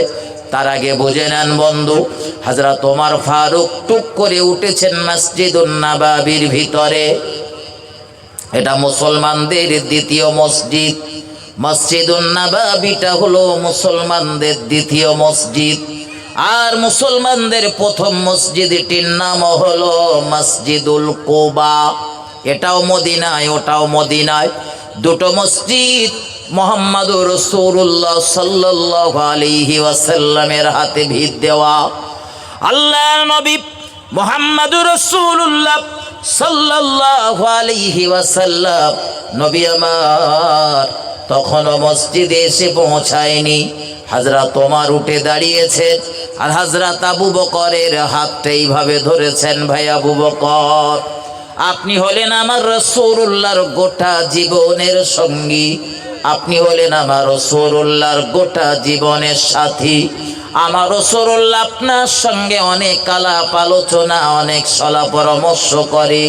S1: তার আগে বুঝে নেন বন্ধু, হযরত ওমর ফারুক টুক করে উঠেছেন মসজিদুন নববীর ভিতরে। এটা মুসলমানদের দ্বিতীয় মসজিদ। মসজিদুন নববীটা হলো মুসলমানদের দ্বিতীয় মসজিদ, আর মুসলমানদের প্রথম মসজিদটির নাম হলো মসজিদুল কুবা। এটাও মদিনায়, ওটাও মদিনায়। দুটো মসজিদ মুহাম্মদুর রাসূলুল্লাহ সাল্লাল্লাহু আলাইহি ওয়াসাল্লামের হাতে ভিত দেওয়া।
S2: আল্লাহর নবী মুহাম্মদুর রাসূলুল্লাহ
S1: সাল্লাল্লাহু আলাইহি ওয়াসাল্লাম নবী আমার তখনও মসজিদে এসে পৌঁছায়নি। হযরত ওমর উঠে দাঁড়িয়েছেন, আর হযরত আবু বকরের হাতটা এইভাবে ধরেছেন, ভাই আবু বকর, আপনি হলেন আমার রাসূলুল্লাহর গোটা জীবনের সঙ্গী, আপনি হলেন আমার রাসূলুল্লাহর গোটা জীবনের সাথী। আমার রাসূলুল্লাহ আপনার সঙ্গে অনেক আলাপ আলোচনা, অনেক সলা পরামর্শ করে।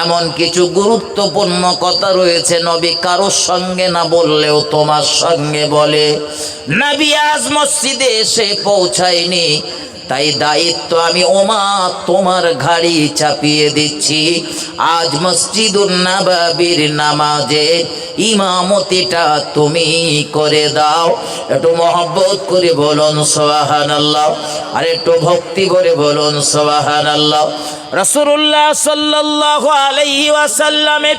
S1: এমন কিছু গুরুত্বপূর্ণ কথা রয়েছে নবী কারোর সঙ্গে না বললেও তোমার সঙ্গে বলে। নবী আজ মসজিদে এসে পৌঁছায়নি, তাই দায়িত্ব আমি ওমর তোমার ঘাড়ি চাপিয়ে দিচ্ছি। আজ মসজিদুন নববীর নামাজে ইমামতিটা তুমি করে দাও। একটু মহব্বত করে বলুন সুবহানাল্লাহ, আর একটু ভক্তি করে বলুন সুবহানাল্লাহ।
S2: রাসূলুল্লাহ সাল্লাল্লাহু আলাইহি ওয়াসাল্লামের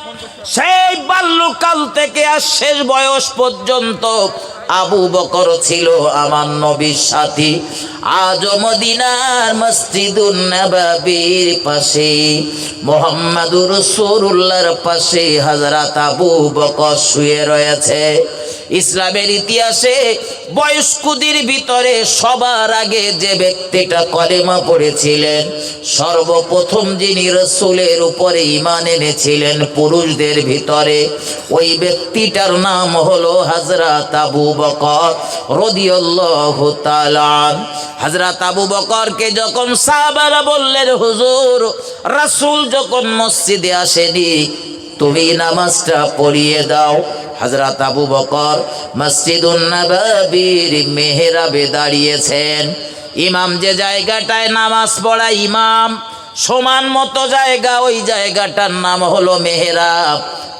S2: সেই বাল্যকাল থেকে আর শেষ বয়স পর্যন্ত
S1: আবু বকর ছিল আমার নবীর সাথী। আজ মদিনার মসজিদুন নববীর পাশে, মুহাম্মদুর রাসূলুল্লাহর পাশে হযরত আবু বকর শুয়ে রয়েছে। ইসলামের ইতিহাসে বয়স্কদের ভিতরে সবার আগে যে ব্যক্তিটা কলেমা পড়েছিলেন, সর্বপ্রথম যিনি রাসূলের উপরে ঈমান এনেছিলেন পুরুষদের ভিতরে, ওই ব্যক্তিটার নাম হলো হযরত আবু বকর রাদিয়াল্লাহু তাআলা। হযরত আবু বকরকে যখন সাহাবারা বললেন, হুজুর রাসূল যখন মসজিদে আসেনি, তুমি নামাজটা পড়িয়ে দাও। হযরত আবু বকর মসজিদুন নববীর মেহরাবে দাঁড়িয়েছেন। ইমাম যে জায়গাটায় নামাজ পড়ায়, ইমাম সমান মতো জায়গা, ওই জায়গাটার নাম হলো মেহরাব।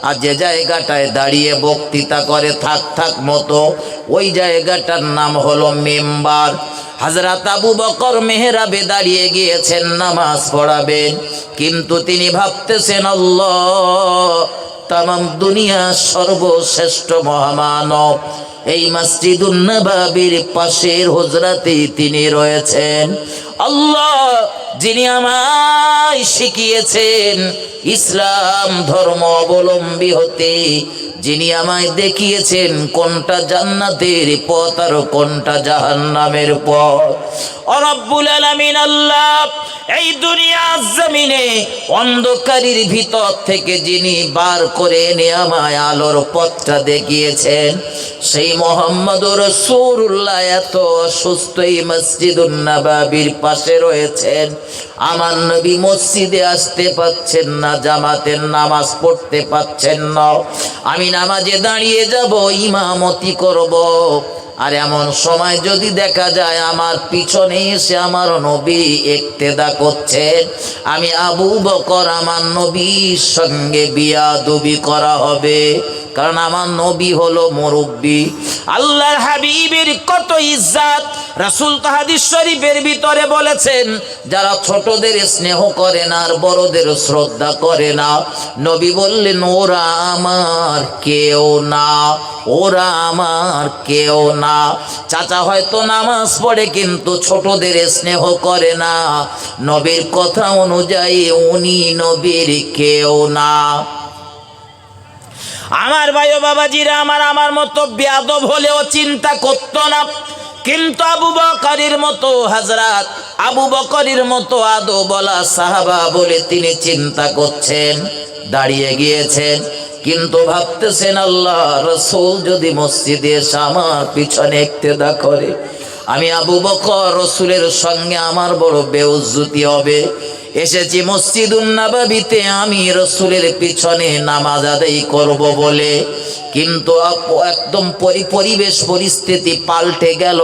S1: আর যে জায়গাটায় দাঁড়িয়ে বক্তৃতা করে থাক থাক মতো, ওই জায়গাটার নাম হলো মিম্বার। হযরত আবু বকর মেহরাবে দাঁড়িয়ে গিয়েছেন নামাজ পড়াবেন, কিন্তু তিনি ভাবতেছেন আল্লাহ তামাম দুনিয়ার সর্বশ্রেষ্ঠ মহামানব এই মসজিদুন নববীর পাশের হুজরাতে তিনি রয়েছেন। আল্লাহ যিনি আমায় শিখিয়েছেন ইসলাম ধর্ম অবলম্বী হতে, যিনি আমায় দেখিয়েছেন কোনটা জান্নাতের পথ আর কোনটা জাহান্নামের পথ, ও রব্বুল আলামিন আল্লাহ এই দুনিয়ার জমিনে অন্ধকারের ভিতর থেকে যিনি বার করে এনে আমায় আলোর পথটা দেখিয়েছেন, সেই মুহাম্মদুর রাসূলুল্লাহ এত অসুস্থ এই মসজিদুন নববীর পাশে রয়েছেন। আমার নবী মসজিদে আসতে পাচ্ছেন না, জামাতের নামাজ পড়তে পাচ্ছেন না। আমি নামাজে দাঁড়িয়ে যাব, ইমামতি করব, আর এমন সময় যদি দেখা যায় আমার পিছনে এসে আমার নবী ইক্তেদা করছেন, আমি আবু বকর আমার নবীর সঙ্গে বিয়াদবি করা হবে, কারণ আমার নবী হলো মুরব্বী। আল্লাহর হাবিবের কত ইজ্জত, রাসূল তো হাদিস শরীফের ভিতরে বলেছেন যারা ছোটদের স্নেহ করে না আর বড়দের শ্রদ্ধা করে না, নবী বললেন ওরা আমার কেউ না, ওরা আমার কেউ না। চাচা হয়তো নামাজ পড়ে কিন্তু ছোটদের স্নেহ করে না, নবীর কথা অনুযায়ী উনি নবীর কেউ না। আমার ভাই ও বাবাজিরা, আমার মতো বেয়াদব হলেও চিন্তা করতো না, কিন্তু আবু বকরের মতো হযরত আবু বকরের মতো আদবওয়ালা সাহাবা বলে তিনি চিন্তা করছেন, দাঁড়িয়ে গিয়েছেন, কিন্তু ভাবতেছেন আল্লাহ রাসূল যদি মসজিদে এসে আমার পিছনে ইক্তেদা করে, আমি আবু বকর রাসূলের সঙ্গে আমার বড় বেইজ্জতি হবে। এসেছি মসজিদুন নববীতে আমি রাসূলের পিছনে নামাজ আদায় করব বলে, কিন্তু একদম পরিবেশ পরিস্থিতি পাল্টে গেল।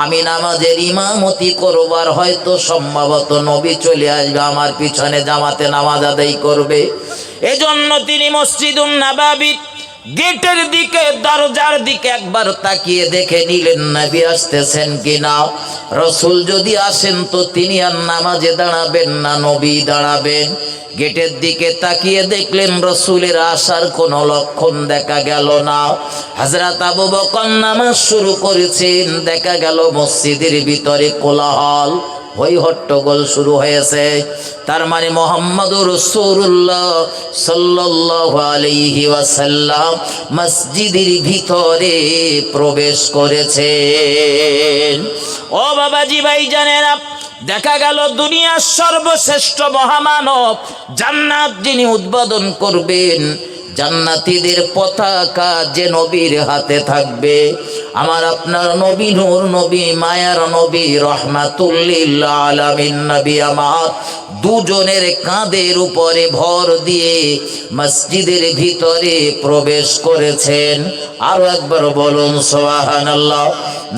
S1: আমি নামাজের ইমামতি করবার হয়তো সম্ভবত নবী চলে আসবে আমার পিছনে জামাতে নামাজ আদায় করবে। এজন্য তিনি মসজিদুন নববীর গেটের দিকে, দরজার দিকে একবার তাকিয়ে দেখে নিলেন নবী আসতেছেন কিনা। রাসূল যদি আসেন তো তিনি আর নামাজে দাঁড়াবেন না, নবী দাঁড়াবেন। গেটের দিকে তাকিয়ে দেখলেন রাসূলের আসার কোনো লক্ষণ দেখা গেল না। হযরত আবু বকর নামাজ শুরু করেছেন, দেখা গেল মসজিদের ভিতরে কোলাহল, হই হট্টগোল শুরু হয়েছে। তার মানে মুহাম্মদুর রাসূলুল্লাহ সাল্লাল্লাহু আলাইহি ওয়াসাল্লাম মসজিদের ভিতরে প্রবেশ করেছেন। ও বাবাজি ভাইজানেরা, দেখা গেল দুনিয়ার সর্বশ্রেষ্ঠ মহামানব জান্নাত যিনি উদ্বোধন করবেন, জান্নাতীদের পতাকা যে নবীর হাতে থাকবে, আমার আপনার নবী নূর নবী, মায়ার নবী, রহমাতুল লিল আলামিন নবী আমার দুজনের কাঁধের উপরে ভর দিয়ে মসজিদের ভিতরে প্রবেশ করেছেন। আরো একবার বলুন সুবহানাল্লাহ।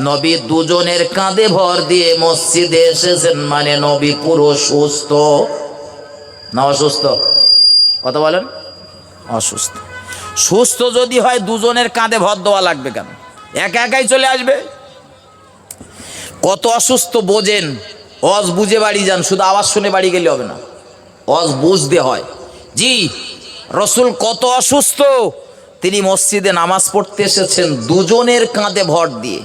S1: নবী দুজনের কাঁধে ভর দিয়ে মসজিদে এসেছেন, মানে নবী পুরো সুস্থ না অসুস্থ? কথা বলেন, অসুস্থ। সুস্থ যদি হয় দুজনের কাঁধে ভর দেওয়া লাগবে কেন? একা একাই চলে আসবে। কত অসুস্থ বোঝেন, অজ বুঝে বাড়ি যান, শুধু আওয়াজ শুনে বাড়ি গেলে হবে না, অজ বুঝতে হয়। জি, রাসূল কত অসুস্থ, তিনি মসজিদে নামাজ পড়তে এসেছেন দুজনের কাঁধে ভর দিয়ে।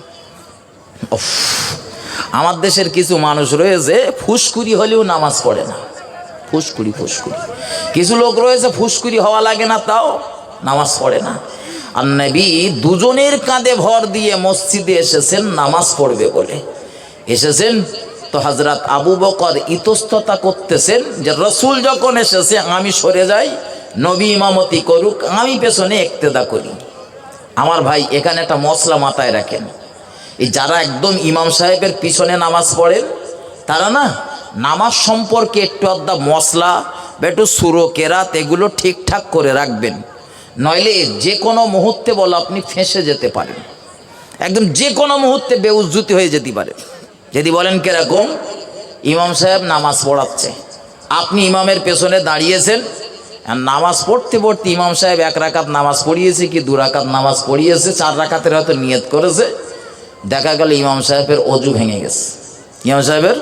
S1: আমার দেশের কিছু মানুষ রয়েছে ফুসকুরি হলেও নামাজ পড়ে না, ফুসকুরি। কিছু লোক রয়েছে ফুসকুরি হওয়া লাগে না তাও নামাজ পড়ে না। আর নবী দুজনের কাঁধে ভর দিয়ে মসজিদে এসেছেন নামাজ পড়বে বলে এসেছেন। তো হযরত আবু বকর ইতস্ততা করতেছেন যে রাসূল যখন এসেছে আমি সরে যাই, নবী ইমামতি করুক, আমি পেছনে ইক্তেদা করি। আমার ভাই এখানে একটা মশলা মাথায় রাখেন, এই যারা একদম ইমাম সাহেবের পিছনে নামাজ পড়েন তারা না নামাজ সম্পর্কে একটু আধা মশলা বা একটু সুরো কেরাত এগুলো ঠিকঠাক করে রাখবেন, নইলে যে কোনো মুহূর্তে বলো আপনি ফেঁসে যেতে পারেন, একদম যে কোনো মুহূর্তে বেউজ্জতি হয়ে যেতে পারে। যদি বলেন কিরকম, ইমাম সাহেব নামাজ পড়াচ্ছে, আপনি ইমামের পেছনে দাঁড়িয়েছেন, আর নামাজ পড়তে পড়তে ইমাম সাহেব 1 রাকাত নামাজ পড়িয়েছে কি 2 রাকাত নামাজ পড়িয়েছে, 4 রাকাতের হয়তো নিয়ত করেছে, দেখা গেল ইমাম সাহেবের অজু ভেঙে গেছে, ইমাম সাহেবের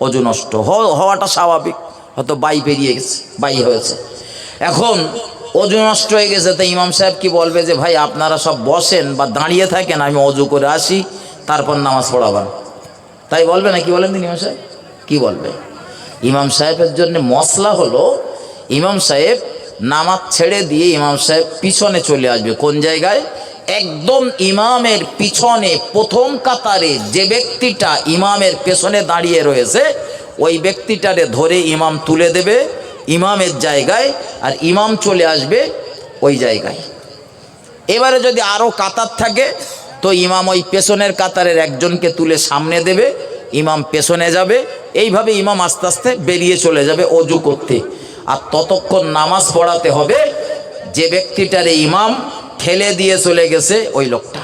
S1: অজু নষ্ট হওয়াটা স্বাভাবিক, হয়তো বাই পেরিয়ে গেছে, বাই হয়েছে। এখন অজু নষ্ট হয়ে গেছে, তো ইমাম সাহেব কি বলবে যে ভাই আপনারা সব বসেন বা দাঁড়িয়ে থাকেন, আমি অজু করে আসি তারপর নামাজ পড়াবেন, তাই বলবে না? কি বলেন দিন ইমাম সাহেব, কি বলবে? ইমাম সাহেবের জন্য মশলা হলো ইমাম সাহেব নামাজ ছেড়ে দিয়ে ইমাম সাহেব পিছনে চলে আসবে। কোন জায়গায়? একদম ইমামের পিছনে প্রথম কাতারে যে ব্যক্তিটা ইমামের পেছনে দাঁড়িয়ে রয়েছে ওই ব্যক্তিটারে ধরে ইমাম তুলে দেবে ইমামের জায়গায়, আর ইমাম চলে আসবে ওই জায়গায়। এবারে যদি আরও কাতার থাকে তো ইমাম ওই পেছনের কাতারের একজনকে তুলে সামনে দেবে, ইমাম পেছনে যাবে, এইভাবে ইমাম আস্তে আস্তে বেরিয়ে চলে যাবে অজু করতে। আর ততক্ষণ নামাজ পড়াতে হবে যে ব্যক্তিটারে ইমাম ঠেলে দিয়ে চলে গেছে ওই লোকটা,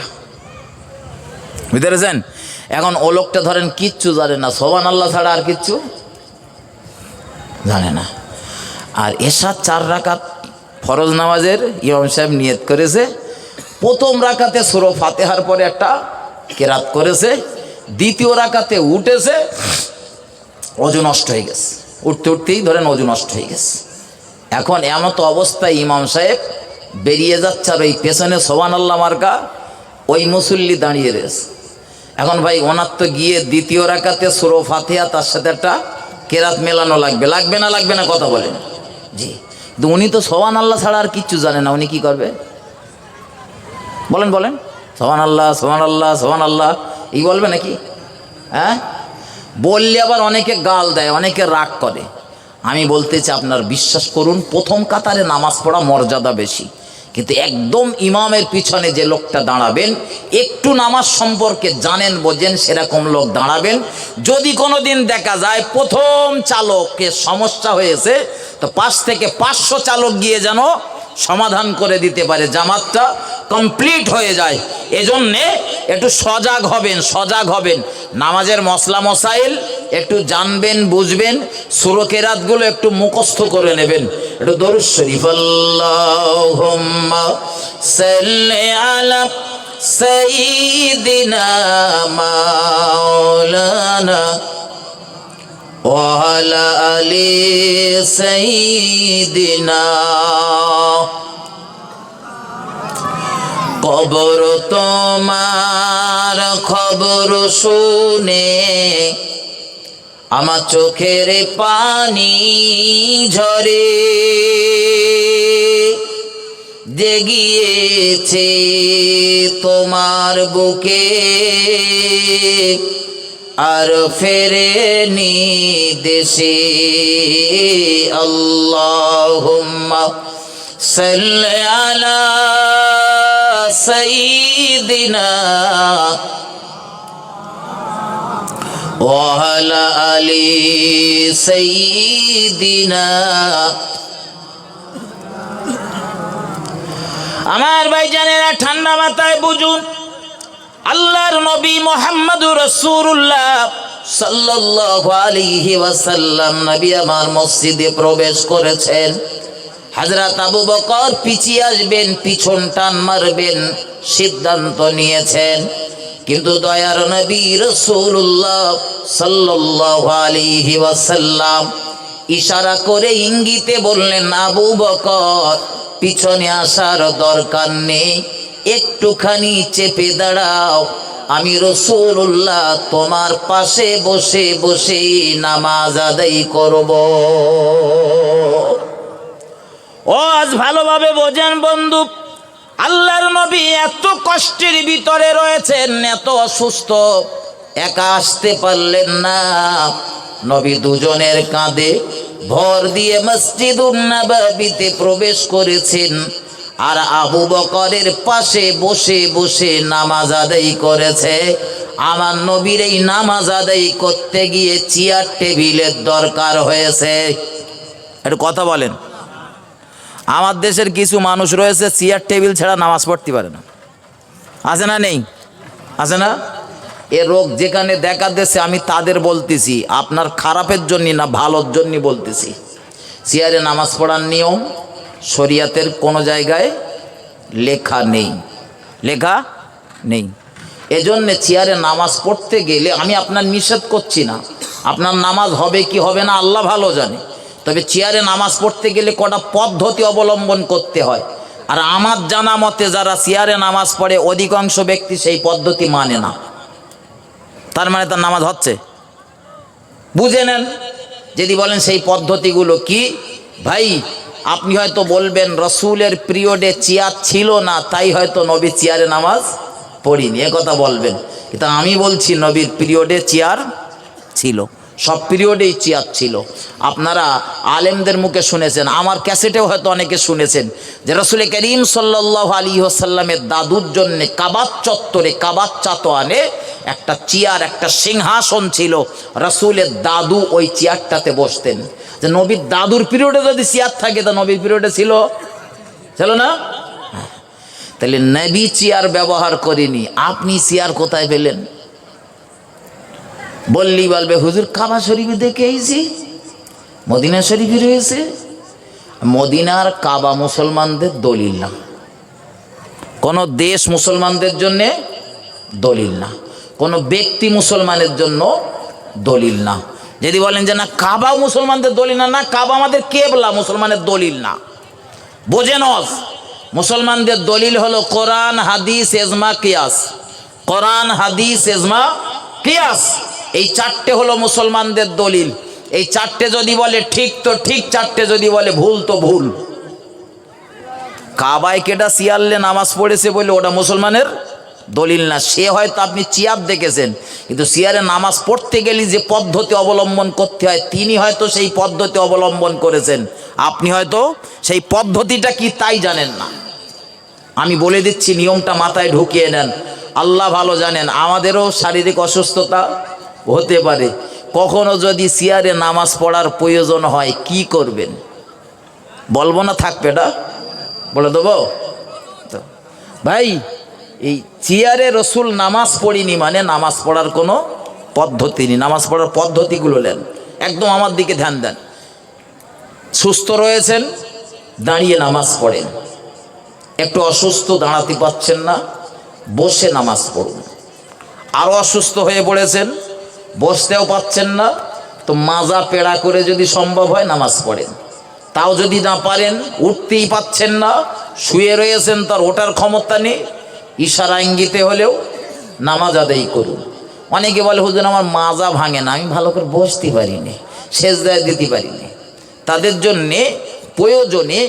S1: বুঝতে পেরেছেন? এখন ও লোকটা ধরেন কিচ্ছু জানে না, সুবহানাল্লাহ ছাড়া আর কিচ্ছু জানে না। আর এশার 4 রাকাত ফরজ নামাজের ইমাম সাহেব নিয়ত করেছে, প্রথম রাকাতে সূরা ফাতিহার পরে একটা কেরাত করেছে, দ্বিতীয় রাকাতে উঠেছে, অজু নষ্ট হয়ে গেছে, উঠতে উঠতেই ধরেন অজু নষ্ট হয়ে গেছে। এখন এমন তো অবস্থায় ইমাম সাহেব বেরিয়ে যাচ্ছে, আর ওই পেছনে সুবহানাল্লাহ মার্কা ওই মুসল্লি দাঁড়িয়ে রয়েছে। এখন ভাই ওনার তো গিয়ে দ্বিতীয় রাকাতে সূরা ফাতিহা তার সাথে একটা কেরাত মেলানো লাগবে, লাগবে না? লাগবে না? কথা বলেন। জি, কিন্তু উনি তো সুবহানাল্লাহ ছাড়া আর কিচ্ছু জানে না, উনি কি করবে বলেন? বলেন সুবহানাল্লাহ সুবহানাল্লাহ সুবহানাল্লাহ এই বলবে নাকি? হ্যাঁ, বললে আবার অনেকে গাল দেয়, অনেকে রাগ করে। আমি বলতে চাই আপনার বিশ্বাস করুন, প্রথম কাতারে নামাজ পড়া মর্যাদা বেশি, কিন্তু একদম ইমামের পিছনে যে লোকটা দাঁড়াবেন, একটু নামাজ সম্পর্কে জানেন বোঝেন সেরকম লোক দাঁড়াবেন। যদি কোনো দিন দেখা যায় প্রথম চালকের সমস্যা হয়েছে, তো 5 থেকে 500 চালক গিয়ে যেন সমাধান করে দিতে পারে, জামাতটা কমপ্লিট হয়ে যায়। এজন্যে একটু সজাগ হবেন, সজাগ হবেন। নামাজের মশলা মশাইল একটু জানবেন, বুঝবেন, সূরা কেরাতগুলো একটু মুখস্থ করে নেবেন। একটু দরুদ শরীফ, আল্লাহুম্মা সাল্লি আলা সাইয়্যিদিনা মাওলানা ওয়া আলা আলি সাইয়্যিদিনা। কবর তোমার খবর শুনে আমার চোখের পানি ঝরে, জেগিয়েছে তোমার বুকে আর ফেরেনি দেশে। আল্লাহুম্মা সাল্লি আলা সাইয়্যিদিনা ওয়া আলা আলি সাইয়্যিদিনা। আমার ভাইজানেরা ঠান্ডা মাথায় বুঝুন, আল্লাহর নবী মুহাম্মদুর রাসূলুল্লাহ সাল্লাল্লাহু আলাইহি ওয়াসাল্লাম নবী আমার মসজিদে প্রবেশ করেছেন। হযরত আবু বকর পিছিয়ে আসবেন, পিছন টান মারবেন সিদ্ধান্ত নিয়েছেন, কিন্তু দয়ার নবী রাসূলুল্লাহ সাল্লাল্লাহু আলাইহি ওয়াসাল্লাম ইশারা করে ইঙ্গিতে বললেন, আবু বকর পিছনে আসার দরকার নেই, একটুখানি চেপে দাঁড়াও, আমি রাসূলুল্লাহ তোমার পাশে বসে বসে নামাজ আদায় করব। ও আজ ভালোভাবে বোঝেন বন্ধু, আল্লাহর নবী এত কষ্টের ভিতরে রয়েছেন, এত অসুস্থ, একা আসতে পারলেন না। নবী দুজনের কাঁধে ভর দিয়ে মসজিদুন নববীতে প্রবেশ করেছেন, আর আবু বকরের পাশে বসে বসে নামাজ আদায় করেছে। আমার নবীর এই নামাজ আদায় করতে গিয়ে চেয়ার টেবিলের দরকার হয়েছে। একটু কথা বলেন। আমার দেশের কিছু মানুষ রয়েছে চেয়ার টেবিল ছাড়া নামাজ পড়তে পারে না, আছে না? নেই? আছে না? এ রোগ যেখানে দেখা দিয়েছে আমি তাদের বলতেছি, আপনার খারাপের জন্য না, ভালোর জন্য বলতেছি। চেয়ারে নামাজ পড়ার নিয়ম শরিয়াতের কোনো জায়গায় লেখা নেই, লেখা নেই। এজন্য চেয়ারে নামাজ পড়তে গেলে আমি আপনার নিষেধ করছি না, আপনার নামাজ হবে কি হবে না আল্লাহ ভালো জানে, তবে চেয়ারে নামাজ পড়তে গেলে কটা পদ্ধতি অবলম্বন করতে হয়। আর আমার জানা মতে যারা চেয়ারে নামাজ পড়ে অধিকাংশ ব্যক্তি সেই পদ্ধতি মানে না, তার মানে তার নামাজ হচ্ছে। বুঝে নেন। যদি বলেন সেই পদ্ধতিগুলো কি, ভাই আপনি হয়তো বলবেন রসুলের পিরিয়ডে চেয়ার ছিল না তাই হয়তো নবী চেয়ারে নামাজ পড়িনি, এ কথা বলবেন। কিন্তু আমি বলছি নবীর পিরিয়ডে চেয়ার ছিল, সব পিরিয়ডেই চেয়ার ছিল। আপনারা আলেমদের মুখে শুনেছেন, আমার ক্যাসেটেও হয়তো অনেকে শুনেছেন যে রসুল করিম সাল্লাল্লাহু আলাইহি ওয়াসাল্লামের দাদুর জন্যে কাবাত চত্বরে কাবাত চাতোয়ানে একটা চেয়ার, একটা সিংহাসন ছিল, রসুলের দাদু ওই চেয়ারটাতে বসতেন। যে নবীর দাদুর পিরিয়ডে যদি চেয়ার থাকে তা নবীর পিরিয়ডে ছিল না? তাহলে নবী চেয়ার ব্যবহার করেনি, আপনি চেয়ার কোথায় পেলেন? বললি বলবে হুজুর কাবা শরীফে দেখে এসেছি, মদিনা শরীফে রয়েছে। মদিনার কাবা মুসলমানদের দলিল না, কোনো দেশ মুসলমানদের জন্যে দলিল না, কোনো ব্যক্তি মুসলমানের জন্য দলিল না। যদি বলেন যে না কাবা মুসলমানদের দলিল না, না কাবা আমাদের কেবলা, মুসলমানের দলিল না। বোঝেন, মুসলমানদের দলিল হলো কোরআন হাদিস এজমা কিয়াস, কোরআন হাদিস এজমা কিয়াস, এই চারটে হলো মুসলমানদের দলিল। এই চারটে যদি বলে ঠিক তো ঠিক, চারটে যদি বলে ভুল তো ভুল। কাবায় কেটা সিয়ারলে নামাজ পড়েছে বলে ওটা মুসলমানের দলিল না। সে হয়তো আপনি চেয়ার দেখেছেন, কিন্তু চেয়ারে নামাজ পড়তে গেলে যে পদ্ধতি অবলম্বন করতে হয় তিনি হয়তো সেই পদ্ধতি অবলম্বন করেছেন, আপনি হয়তো সেই পদ্ধতিটা কি তাই জানেন না। আমি বলে দিচ্ছি, নিয়মটা মাথায় ঢুকিয়ে নেন। আল্লাহ ভালো জানেন আমাদেরও শারীরিক অসুস্থতা হতে পারে, কখনো যদি চেয়ারে নামাজ পড়ার প্রয়োজন হয় কি করবেন? বলবো না থাকবে, এটা বলে দেবো তো। ভাই এই চেয়ারে রসুল নামাজ পড়িনি মানে নামাজ পড়ার কোনো পদ্ধতি নেই। নামাজ পড়ার পদ্ধতিগুলো নেন, একদম আমার দিকে ধ্যান দেন। সুস্থ রয়েছেন, দাঁড়িয়ে নামাজ পড়েন। একটু অসুস্থ, দাঁড়াতে পারছেন না, বসে নামাজ পড়ুন। আরও অসুস্থ হয়ে পড়েছেন, বসতেও পাচ্ছেন না, তো মাজা পেড়া করে যদি সম্ভব হয় নামাজ পড়েন। তাও যদি না পারেন, উঠতেই পাচ্ছেন না, শুয়ে রয়েছেন, তার ওঠার ক্ষমতা নেই, ইশারা ইঙ্গিতে হলেও নামাজ আদায় করুন। অনেকে বলে হুজুর আমার মাজা ভাঙে না, আমি ভালো করে বসতে পারিনি, সেজদায় দিতে পারিনি। তাদের জন্যে প্রয়োজনে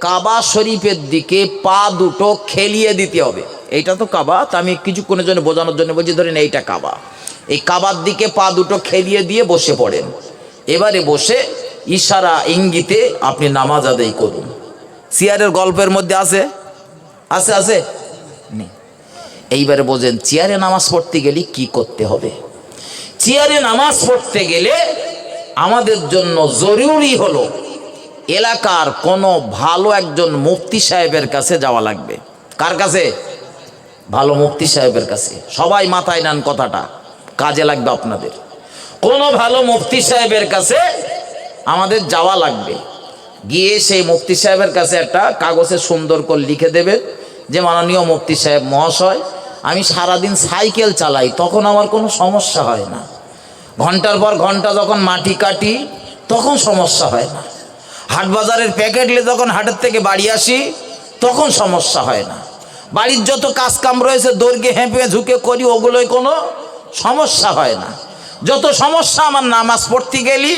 S1: কাবা শরীফের দিকে পা দুটো খেলিয়ে দিতে হবে। এইটা তো কাবা, তা আমি কিছুক্ষণের জন্য বোঝানোর জন্য বলছি, ধরেন এইটা কাবা, এই কাবার দিকে পা দুটো খেলিয়ে দিয়ে বসে পড়েন। এবারে বসে ইশারা ইঙ্গিতে আপনি নামাজ আদায় করুন। চেয়ারের গল্পের মধ্যে আছে আছে আছে নেই। এইবারে বোঝেন চেয়ারে নামাজ পড়তে গেলে কি করতে হবে। চেয়ারে নামাজ পড়তে গেলে আমাদের জন্য জরুরি হলো এলাকার কোনো ভালো একজন মুফতি সাহেবের কাছে যাওয়া লাগবে। কার কাছে? ভালো মুফতি সাহেবের কাছে। সবাই মাথায় নেন কথাটা, কাজে লাগবে আপনাদের। কোনো ভালো মুফতি সাহেবের কাছে আমাদের যাওয়া লাগবে। গিয়ে সেই মুফতি সাহেবের কাছে একটা কাগজে সুন্দর করে লিখে দেবেন যে মাননীয় মুফতি সাহেব মহাশয়, আমি সারাদিন সাইকেল চালাই, তখন আমার কোনো সমস্যা হয় না। ঘন্টার পর ঘন্টা যখন মাটি কাটি তখন সমস্যা হয় না। হাট বাজারের প্যাকেট নিয়ে যখন হাটের থেকে বাড়ি আসি তখন সমস্যা হয় না। বাড়ির যত কাজকাম রয়েছে দৈর্ঘ্যে হেঁপে ঝুঁকে করি, ওগুলোই কোনো সমস্যা হয় না। যত সমস্যা আমার নামাজ পড়তে গেলি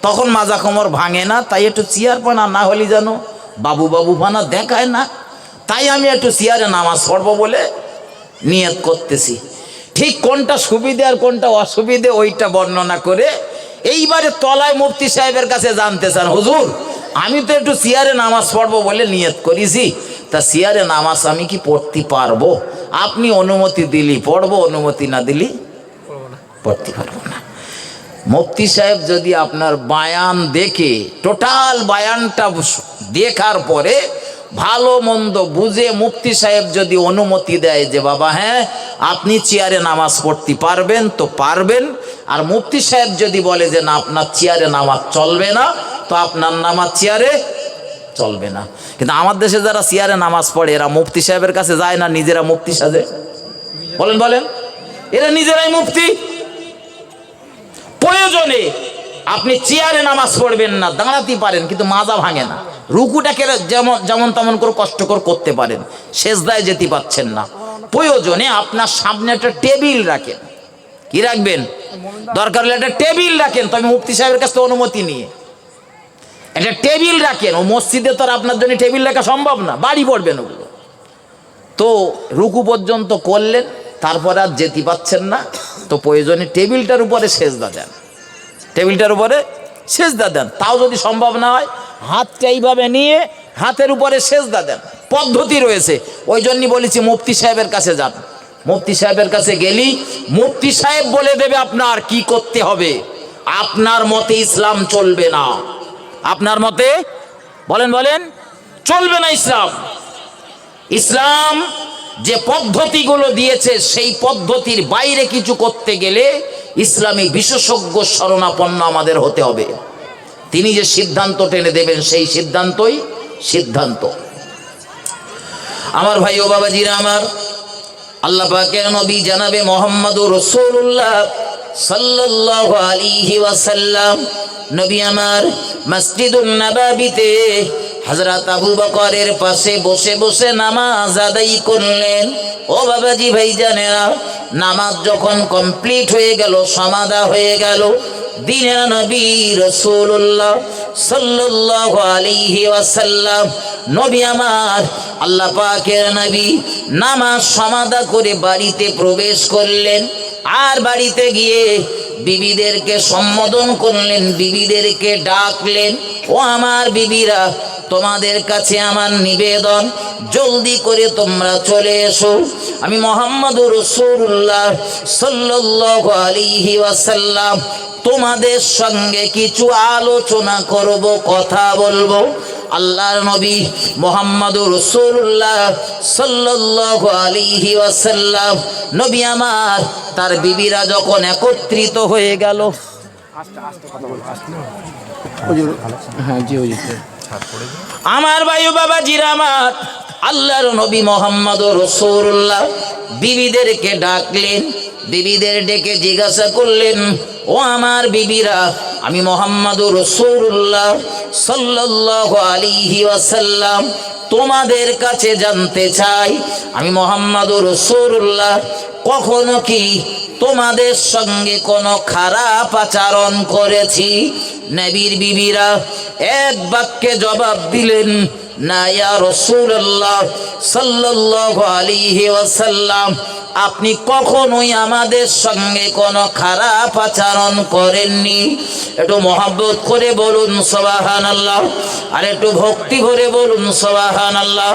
S1: তখন মাজা কোমর ভাঙে না। তাই একটু চেয়ার পানা না হলে যেন বাবু বাবু পানা দেখায় না, তাই আমি একটু চেয়ারে নামাজ পড়বো বলে নিয়ত করতেছি। ঠিক কোনটা সুবিধে আর কোনটা অসুবিধে ওইটা বর্ণনা করে এইবারে তলায় মুফতি সাহেবের কাছে জানতে চান, হুজুর আমি তো একটু চেয়ারে নামাজ পড়বো বলে নিয়ত করেছি, তা চেয়ারে নামাজ আমি কি পড়তে পারবো? আপনি অনুমতি দিলি পড়বো, অনুমতি না দিলি পড়তে পারবো না। মুফতি সাহেব যদি আপনার বায়ান দেখে, টোটাল বায়ানটা দেখার পরে ভালো মন্দ বুঝে মুফতি সাহেব যদি অনুমতি দেয় যে বাবা হ্যাঁ আপনি চেয়ারে নামাজ পড়তে পারবেন তো পারবেন, আর মুফতি সাহেব যদি বলে যে না আপনার চেয়ারে নামাজ চলবে না, তো আপনার নামাজ চেয়ারে চলবে না। কিন্তু আমার দেশে যারা চেয়ারে নামাজ পড়ে এরা মুফতি সাহেবের কাছে যায় না, নিজেরা মুফতি সাজে।
S2: বলেন বলেন, এরা নিজেরাই মুফতি। প্রয়োজনে আপনি চেয়ারে নামাজ পড়বেন না, দাঁড়াতে পারেন, কিন্তু মাজা ভাঙে না। রুকুটাকে যেমন যেমন তেমন করে কষ্টকর করতে পারেন, সেজদায় যেতে পাচ্ছেন না, প্রয়োজনে আপনার সামনে একটা টেবিল রাখেন। কি রাখবেন? দরকার হলে একটা টেবিল রাখেন, তবে মুফতি সাহেবের কাছে অনুমতি নিয়ে একটা টেবিল রাখেন। ও মসজিদে তো আর আপনার জন্য টেবিল রাখা সম্ভব না, বাড়ি পড়বেন ওগুলো। তো রুকু পর্যন্ত করলেন, তারপরে আর যেতে পাচ্ছেন না, তো প্রয়োজনে টেবিলটার উপরে সেজদা দেন, টেবিলটার উপরে সেজদা দেন। তাও যদি সম্ভব না হয়, হাতটা এইভাবে নিয়ে হাতের উপরে সেজদা দেন। পদ্ধতি রয়েছে, ওই জন্যই বলেছি মুফতি সাহেবের কাছে যান। মুফতি সাহেবের কাছে গেলি মুফতি সাহেব বলে দেবে আপনার কি করতে হবে। আপনার মতে ইসলাম চলবে না, আপনার মতে বলেন বলেন চলবে না ইসলাম। ইসলাম যে পদ্ধতিগুলো দিয়েছে সেই পদ্ধতির বাইরে কিছু করতে গেলে ইসলামী বিশেষজ্ঞ শরণাপন্ন আমাদের হতে হবে। তিনি যে সিদ্ধান্ত টেনে দেবেন সেই সিদ্ধান্তই সিদ্ধান্ত। আমার ভাই ও বাবাজিরা আমার, আল্লাহ পাকের নবী জানাবে মুহাম্মদুর রাসূলুল্লাহ সাল্লাল্লাহু আলাইহি ওয়াসাল্লাম, নবী আমার মসজিদুন নববীতে হযরত আবু বকরের পাশে বসে বসে নামাজ আদায় করলেন। ও বাবাজি ভাইজানেরা, নামাজ যখন কমপ্লিট হয়ে গেল, সমাধা হয়ে গেল, দিনের নবী রাসূলুল্লাহ সাল্লাল্লাহু আলাইহি ওয়াসাল্লাম, নবী আমার আল্লাহ পাকের নবী নামাজ সমাধা করে বাড়িতে প্রবেশ করলেন। আর বাড়িতে গিয়ে বিবিদেরকে সম্বোধন করলেন, বিবিদেরকে ডাকলেন, ও আমার বিবিরা, তোমাদের কাছে আমার নিবেদন, জলদি করে তোমরা চলে এসো। আমি মুহাম্মদুর রাসূলুল্লাহ সাল্লাল্লাহু আলাইহি ওয়াসাল্লাম তোমাদের সঙ্গে কিছু আলোচনা করব, কথা বলবো। আল্লাহর নবী মুহাম্মদুর রাসূলুল্লাহ সাল্লাল্লাহু আলাইহি ওয়াসাল্লাম, নবী আমার তার বিবিরা যখন একত্রিত হয়ে গেল, আমার ভাই ও বাবাজিরা আমার, আল্লাহর নবী মুহাম্মদুর রাসূলুল্লাহ বিবিদেরকে ডাকলেন। বিবিদের ডেকে জিজ্ঞাসা করলেন, ও আমার বিবিরা, আমি মুহাম্মদুর রাসূলুল্লাহ সাল্লাল্লাহু আলাইহি ওয়াসাল্লাম তোমাদের কাছে জানতে চাই, আমি মুহাম্মদুর রাসূলুল্লাহ কখনো কি তোমাদের সঙ্গে কোনো খারাপ আচরণ করেছি? নবীর বিবিরা এক বাক্যে জবাব দিলেন, না ইয়া রাসূলুল্লাহ সাল্লাল্লাহু আলাইহি ওয়াসাল্লাম, আপনি কখনোই আমাদের সঙ্গে কোনো খারাপ আচরণ করেননি। একটু মহব্বত করে বলুন সুবহানাল্লাহ, আর একটু ভক্তি ভরে বলুন সুবহানাল্লাহ।